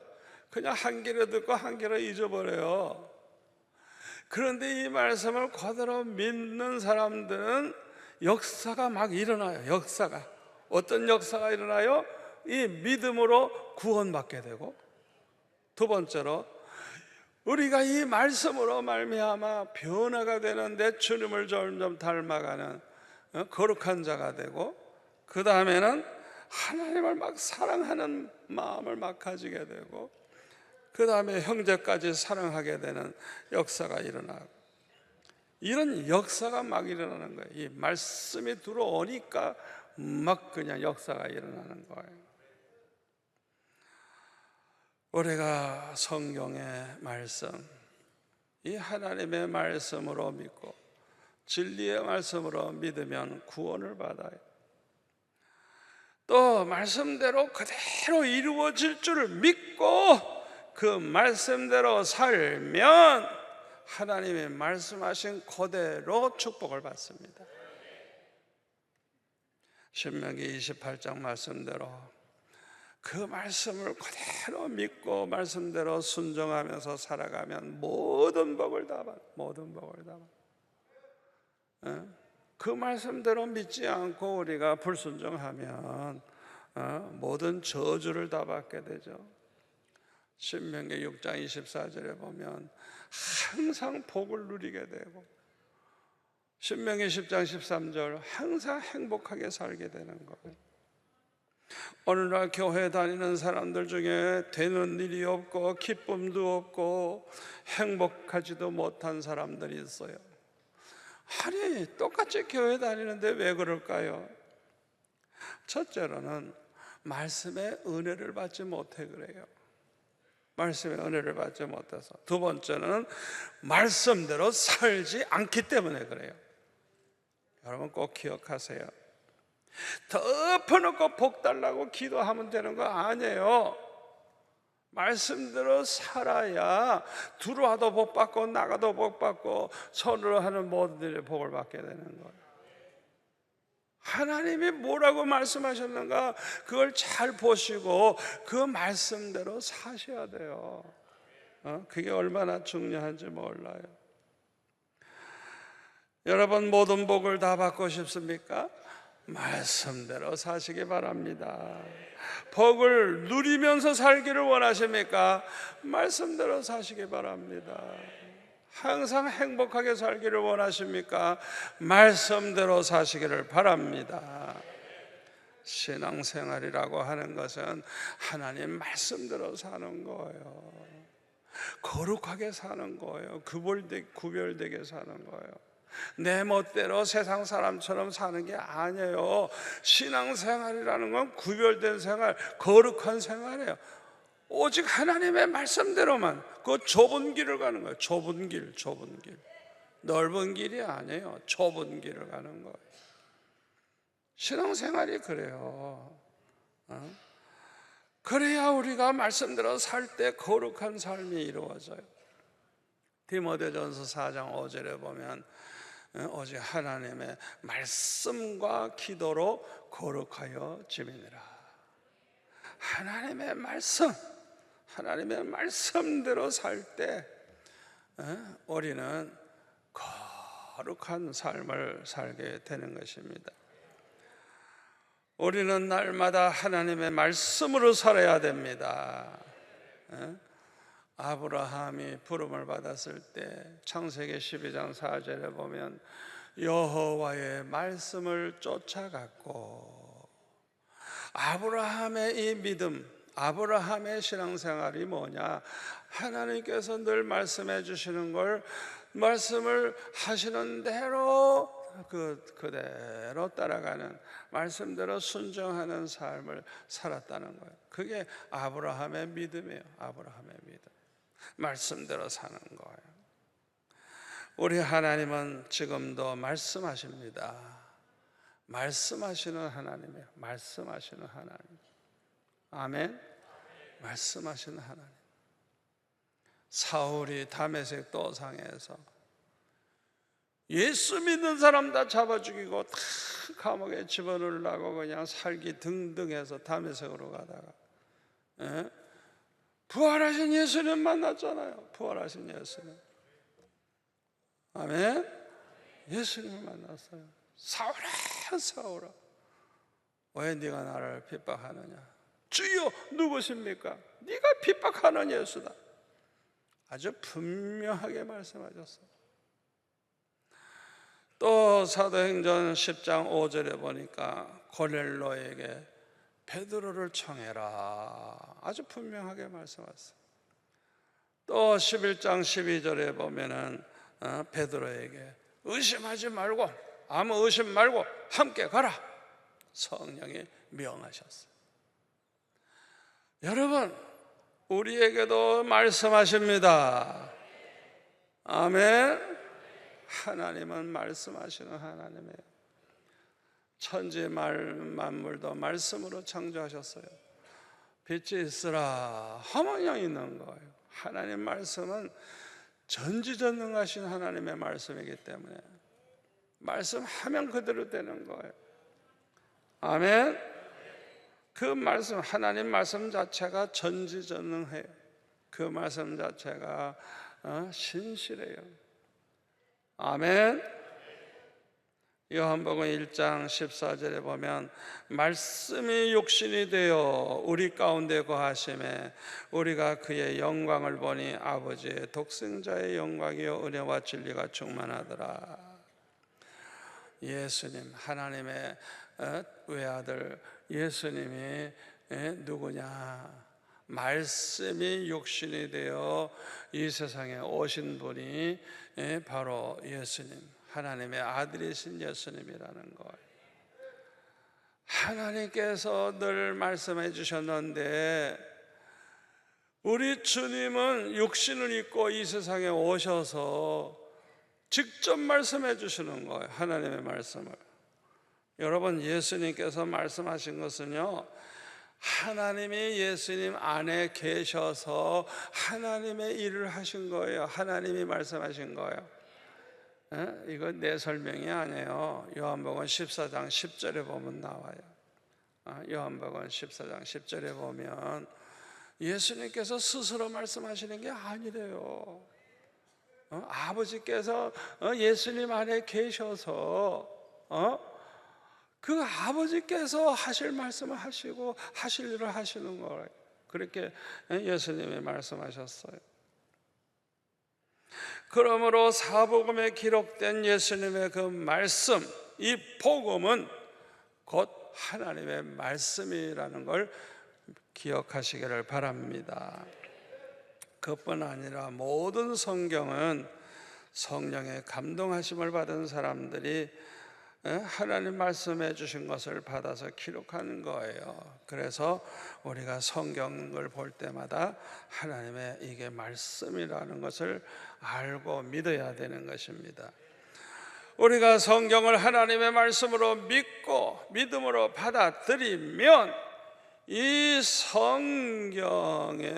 그냥 한 귀로 듣고 한 귀로 잊어버려요. 그런데 이 말씀을 그대로 믿는 사람들은 역사가 막 일어나요. 역사가. 어떤 역사가 일어나요? 이 믿음으로 구원받게 되고, 두 번째로 우리가 이 말씀으로 말미암아 변화가 되는데 주님을 점점 닮아가는 거룩한 자가 되고, 그 다음에는 하나님을 막 사랑하는 마음을 막 가지게 되고, 그 다음에 형제까지 사랑하게 되는 역사가 일어나고, 이런 역사가 막 일어나는 거예요. 이 말씀이 들어오니까 막 그냥 역사가 일어나는 거예요. 우리가 성경의 말씀, 이 하나님의 말씀으로 믿고 진리의 말씀으로 믿으면 구원을 받아요. 또 말씀대로 그대로 이루어질 줄을 믿고 그 말씀대로 살면 하나님이 말씀하신 그대로 축복을 받습니다. 신명기 28장 말씀대로 그 말씀을 그대로 믿고 말씀대로 순종하면서 살아가면 모든 복을 다 받아. 모든 복을 다 받아. 그 말씀대로 믿지 않고 우리가 불순종하면 모든 저주를 다 받게 되죠. 신명기 6장 24절에 보면 항상 복을 누리게 되고, 신명기 10장 13절 항상 행복하게 살게 되는 거예요. 오늘날 교회 다니는 사람들 중에 되는 일이 없고 기쁨도 없고 행복하지도 못한 사람들이 있어요. 아니, 똑같이 교회 다니는데 왜 그럴까요? 첫째로는 말씀의 은혜를 받지 못해 그래요. 말씀의 은혜를 받지 못해서. 두 번째는 말씀대로 살지 않기 때문에 그래요. 여러분 꼭 기억하세요. 덮어놓고 복 달라고 기도하면 되는 거 아니에요. 말씀대로 살아야 들어와도 복 받고 나가도 복 받고 손으로 하는 모든 일에 복을 받게 되는 거예요. 하나님이 뭐라고 말씀하셨는가 그걸 잘 보시고 그 말씀대로 사셔야 돼요. 그게 얼마나 중요한지 몰라요. 여러분 모든 복을 다 받고 싶습니까? 말씀대로 사시기 바랍니다. 복을 누리면서 살기를 원하십니까? 말씀대로 사시기 바랍니다. 항상 행복하게 살기를 원하십니까? 말씀대로 사시기를 바랍니다. 신앙생활이라고 하는 것은 하나님 말씀대로 사는 거예요. 거룩하게 사는 거예요. 구별되게 사는 거예요. 내 멋대로 세상 사람처럼 사는 게 아니에요. 신앙생활이라는 건 구별된 생활, 거룩한 생활이에요. 오직 하나님의 말씀대로만 그 좁은 길을 가는 거예요. 좁은 길. 넓은 길이 아니에요. 좁은 길을 가는 거예요. 신앙생활이 그래요. 그래야 우리가 말씀대로 살 때 거룩한 삶이 이루어져요. 디모데전서 4장 5절에 보면 오직 하나님의 말씀과 기도로 거룩하여 지미니라. 하나님의 말씀대로 살 때 우리는 거룩한 삶을 살게 되는 것입니다. 우리는 날마다 하나님의 말씀으로 살아야 됩니다. 아브라함이 부름을 받았을 때 창세기 12장 4절에 보면 여호와의 말씀을 쫓아갔고 아브라함의 이 믿음, 아브라함의 신앙생활이 뭐냐? 하나님께서 늘 말씀해 주시는 걸 말씀을 하시는 대로 그대로 따라가는, 말씀대로 순종하는 삶을 살았다는 거예요. 그게 아브라함의 믿음이에요. 아브라함의 믿음. 말씀대로 사는 거예요. 우리 하나님은 지금도 말씀하십니다. 말씀하시는 하나님이에요. 말씀하시는 하나님. 아멘. 말씀하시는 하나님. 사울이 다메섹 도상에서 예수 믿는 사람 다 잡아 죽이고 다 감옥에 집어넣으려고 그냥 살기 등등해서 다메섹으로 가다가 부활하신 예수님 만났잖아요. 부활하신 예수님. 아멘. 예수님을 만났어요. 사울아, 사울아, 왜 네가 나를 핍박하느냐? 주여, 누구십니까? 네가 핍박하는 예수다. 아주 분명하게 말씀하셨어요. 또 사도행전 10장 5절에 보니까 고넬로에게 베드로를 청해라, 아주 분명하게 말씀하셨어요. 또 11장 12절에 보면은 베드로에게 의심하지 말고, 아무 의심 말고 함께 가라, 성령이 명하셨어요. 여러분, 우리에게도 말씀하십니다. 아멘. 하나님은 말씀하시는 하나님이에요. 천지 만물도 말씀으로 창조하셨어요. 빛이 있으라 하면 그냥 있는 거예요. 하나님 말씀은 전지전능하신 하나님의 말씀이기 때문에 말씀하면 그대로 되는 거예요. 아멘. 그 말씀, 하나님 말씀 자체가 전지전능해요. 그 말씀 자체가 신실해요. 아멘. 요한복음 1장 14절에 보면 말씀이 육신이 되어 우리 가운데 거하심에 우리가 그의 영광을 보니 아버지의 독생자의 영광이요 은혜와 진리가 충만하더라. 예수님, 하나님의 외아들 예수님이 누구냐? 말씀이 육신이 되어 이 세상에 오신 분이 바로 예수님, 하나님의 아들이신 예수님이라는 거예요. 하나님께서 늘 말씀해 주셨는데 우리 주님은 육신을 입고 이 세상에 오셔서 직접 말씀해 주시는 거예요. 하나님의 말씀을. 여러분, 예수님께서 말씀하신 것은요, 하나님이 예수님 안에 계셔서 하나님의 일을 하신 거예요. 하나님이 말씀하신 거예요. 이건 내 설명이 아니에요. 요한복음 14장 10절에 보면 나와요. 요한복음 14장 10절에 보면 예수님께서 스스로 말씀하시는 게 아니래요. 아버지께서 예수님 안에 계셔서 그 아버지께서 하실 말씀을 하시고 하실 일을 하시는 거예요. 그렇게 예수님이 말씀하셨어요. 그러므로 사복음에 기록된 예수님의 그 말씀, 이 복음은 곧 하나님의 말씀이라는 걸 기억하시기를 바랍니다. 그뿐 아니라 모든 성경은 성령의 감동하심을 받은 사람들이 하나님 말씀해 주신 것을 받아서 기록하는 거예요. 그래서 우리가 성경을 볼 때마다 하나님의 이게 말씀이라는 것을 알고 믿어야 되는 것입니다. 우리가 성경을 하나님의 말씀으로 믿고 믿음으로 받아들이면 이 성경의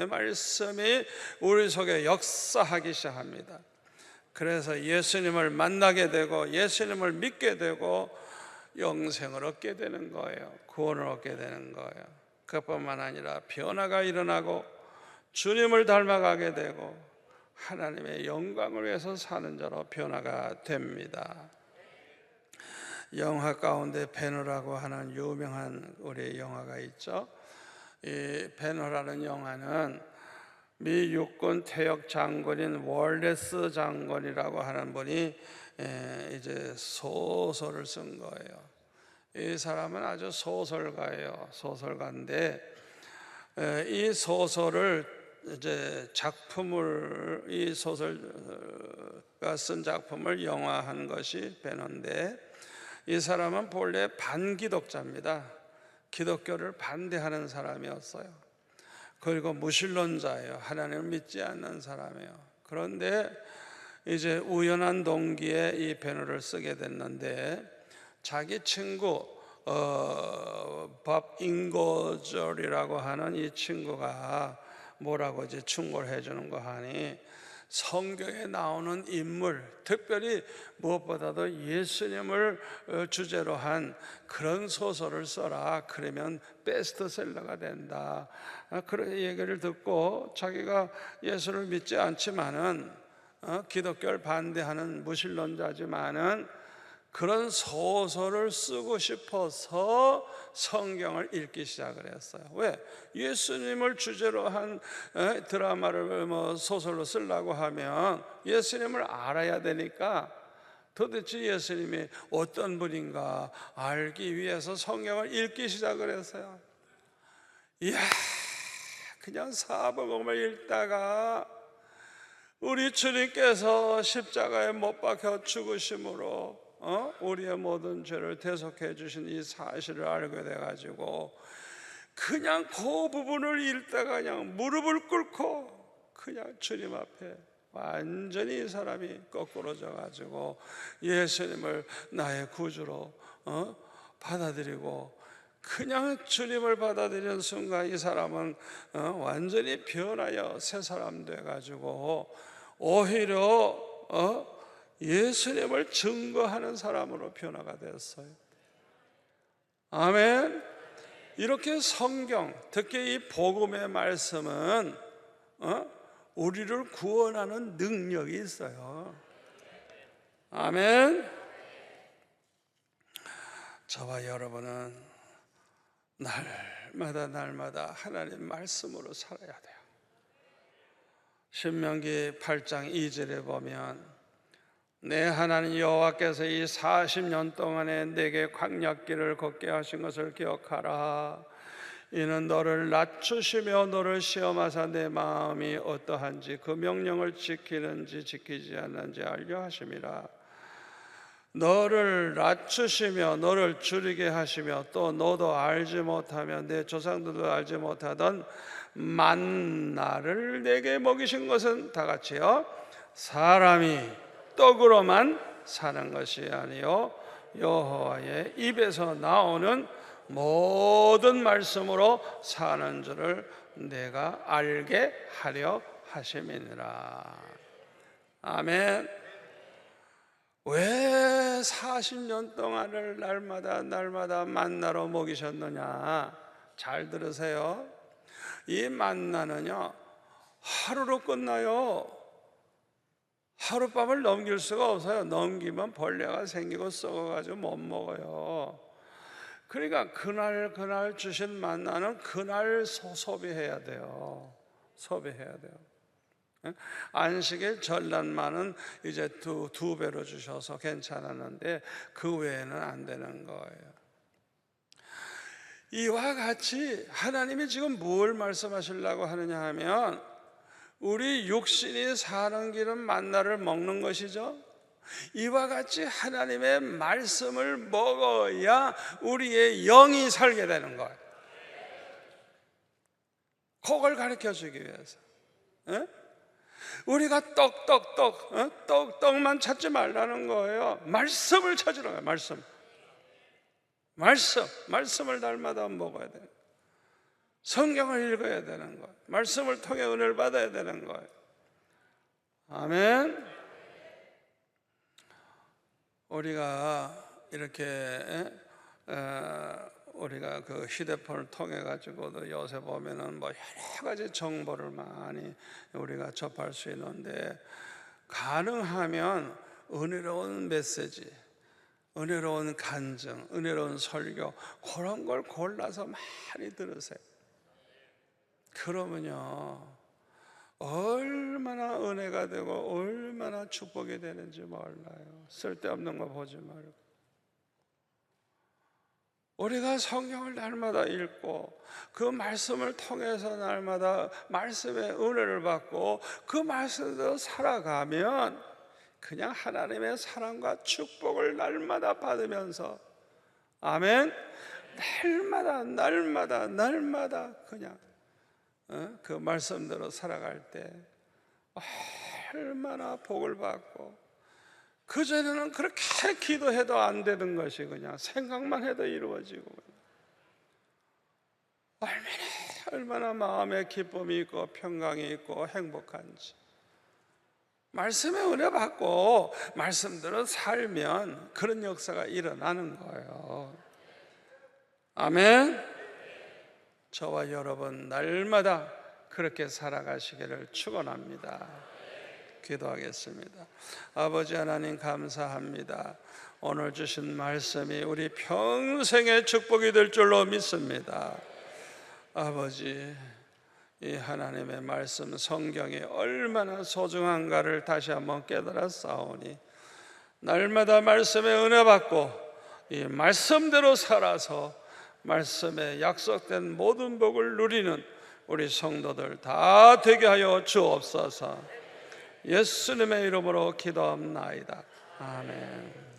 말씀이 우리 속에 역사하기 시작합니다. 그래서 예수님을 만나게 되고 예수님을 믿게 되고 영생을 얻게 되는 거예요. 구원을 얻게 되는 거예요. 그것뿐만 아니라 변화가 일어나고 주님을 닮아가게 되고 하나님의 영광을 위해서 사는 자로 변화가 됩니다. 영화 가운데 배너라고 하는 유명한 우리 영화가 있죠. 이 배너라는 영화는 미 육군 퇴역 장군인 월레스 장군이라고 하는 분이 이제 소설을 쓴 거예요. 이 사람은 아주 소설가예요. 소설가인데 이 소설을 이제 작품을, 이 소설가 쓴 작품을 영화한 것이 베너인데, 이 사람은 본래 반기독자입니다. 기독교를 반대하는 사람이었어요. 그리고 무신론자예요. 하나님을 믿지 않는 사람이에요. 그런데 이제 우연한 동기에 이 베너를 쓰게 됐는데, 자기 친구 밥 잉거절이라고 하는 이 친구가 뭐라고 이제 충고를 해주는 거 하니, 성경에 나오는 인물, 특별히 무엇보다도 예수님을 주제로 한 그런 소설을 써라. 그러면 베스트셀러가 된다. 그런 얘기를 듣고, 자기가 예수를 믿지 않지만은 기독교를 반대하는 무신론자지만은 그런 소설을 쓰고 싶어서 성경을 읽기 시작을 했어요. 왜? 예수님을 주제로 한 드라마를 소설로 쓰려고 하면 예수님을 알아야 되니까, 도대체 예수님이 어떤 분인가 알기 위해서 성경을 읽기 시작을 했어요. 이야, 그냥 사복음을 읽다가 우리 주님께서 십자가에 못 박혀 죽으심으로 우리의 모든 죄를 대속해 주신 이 사실을 알게 돼가지고, 그냥 그 부분을 읽다가 그냥 무릎을 꿇고 그냥 주님 앞에 완전히 이 사람이 거꾸로져 가지고 예수님을 나의 구주로 받아들이고, 그냥 주님을 받아들이는 순간 이 사람은 완전히 변하여 새 사람 돼가지고 오히려 예수님을 증거하는 사람으로 변화가 되었어요. 아멘. 이렇게 성경, 특히 이 복음의 말씀은 우리를 구원하는 능력이 있어요. 아멘. 저와 여러분은 날마다 하나님 말씀으로 살아야 돼요. 신명기 8장 2절에 보면, 내 하나님 여호와께서 이 40년 동안에 내게 광야길을 걷게 하신 것을 기억하라. 이는 너를 낮추시며 너를 시험하사 내 마음이 어떠한지 그 명령을 지키는지 지키지 않는지 알려 하심이라. 너를 낮추시며 너를 줄이게 하시며, 또 너도 알지 못하며 내 조상들도 알지 못하던 만나를 내게 먹이신 것은 다 같이요, 사람이 떡으로만 사는 것이 아니요 여호와의 입에서 나오는 모든 말씀으로 사는 줄을 내가 알게 하려 하심이니라. 아멘. 왜 40년 동안을 날마다 만나로 먹이셨느냐? 잘 들으세요. 이 만나는요, 하루로 끝나요. 하룻밤을 넘길 수가 없어요. 넘기면 벌레가 생기고 썩어가지고 못 먹어요. 그러니까 그날 주신 만나는 그날 소비해야 돼요. 소비해야 돼요. 안식일 전날만은 이제 두 배로 주셔서 괜찮았는데 그 외에는 안 되는 거예요. 이와 같이 하나님이 지금 뭘 말씀하시려고 하느냐 하면, 우리 육신이 사는 길은 만나를 먹는 것이죠. 이와 같이 하나님의 말씀을 먹어야 우리의 영이 살게 되는 거예요. 그걸 가르쳐 주기 위해서. 우리가 떡만 찾지 말라는 거예요. 말씀을 찾으라는 거예요. 말씀을 날마다 먹어야 돼요. 성경을 읽어야 되는 거예요. 말씀을 통해 은혜를 받아야 되는 거예요. 아멘. 우리가 이렇게 우리가 그 휴대폰을 통해 가지고도 요새 보면은 뭐 여러 가지 정보를 많이 우리가 접할 수 있는데, 가능하면 은혜로운 메시지, 은혜로운 간증, 은혜로운 설교, 그런 걸 골라서 많이 들으세요. 그러면요, 얼마나 은혜가 되고 얼마나 축복이 되는지 몰라요. 쓸데없는 거 보지 말고. 우리가 성경을 날마다 읽고 그 말씀을 통해서 날마다 말씀의 은혜를 받고 그 말씀대로 살아가면 그냥 하나님의 사랑과 축복을 날마다 받으면서, 아멘, 날마다 그냥 그 말씀대로 살아갈 때 얼마나 복을 받고, 그전에는 그렇게 기도해도 안 되던 것이 그냥 생각만 해도 이루어지고, 얼마나 마음에 기쁨이 있고 평강이 있고 행복한지. 말씀에 은혜 받고 말씀대로 살면 그런 역사가 일어나는 거예요. 아멘. 저와 여러분 날마다 그렇게 살아가시기를 축원합니다. 기도하겠습니다. 아버지 하나님 감사합니다. 오늘 주신 말씀이 우리 평생의 축복이 될 줄로 믿습니다. 아버지, 이 하나님의 말씀 성경이 얼마나 소중한가를 다시 한번 깨달아 싸우니 날마다 말씀에 은혜 받고 이 말씀대로 살아서 말씀에 약속된 모든 복을 누리는 우리 성도들 다 되게 하여 주옵소서. 예수님의 이름으로 기도합나이다. 아멘.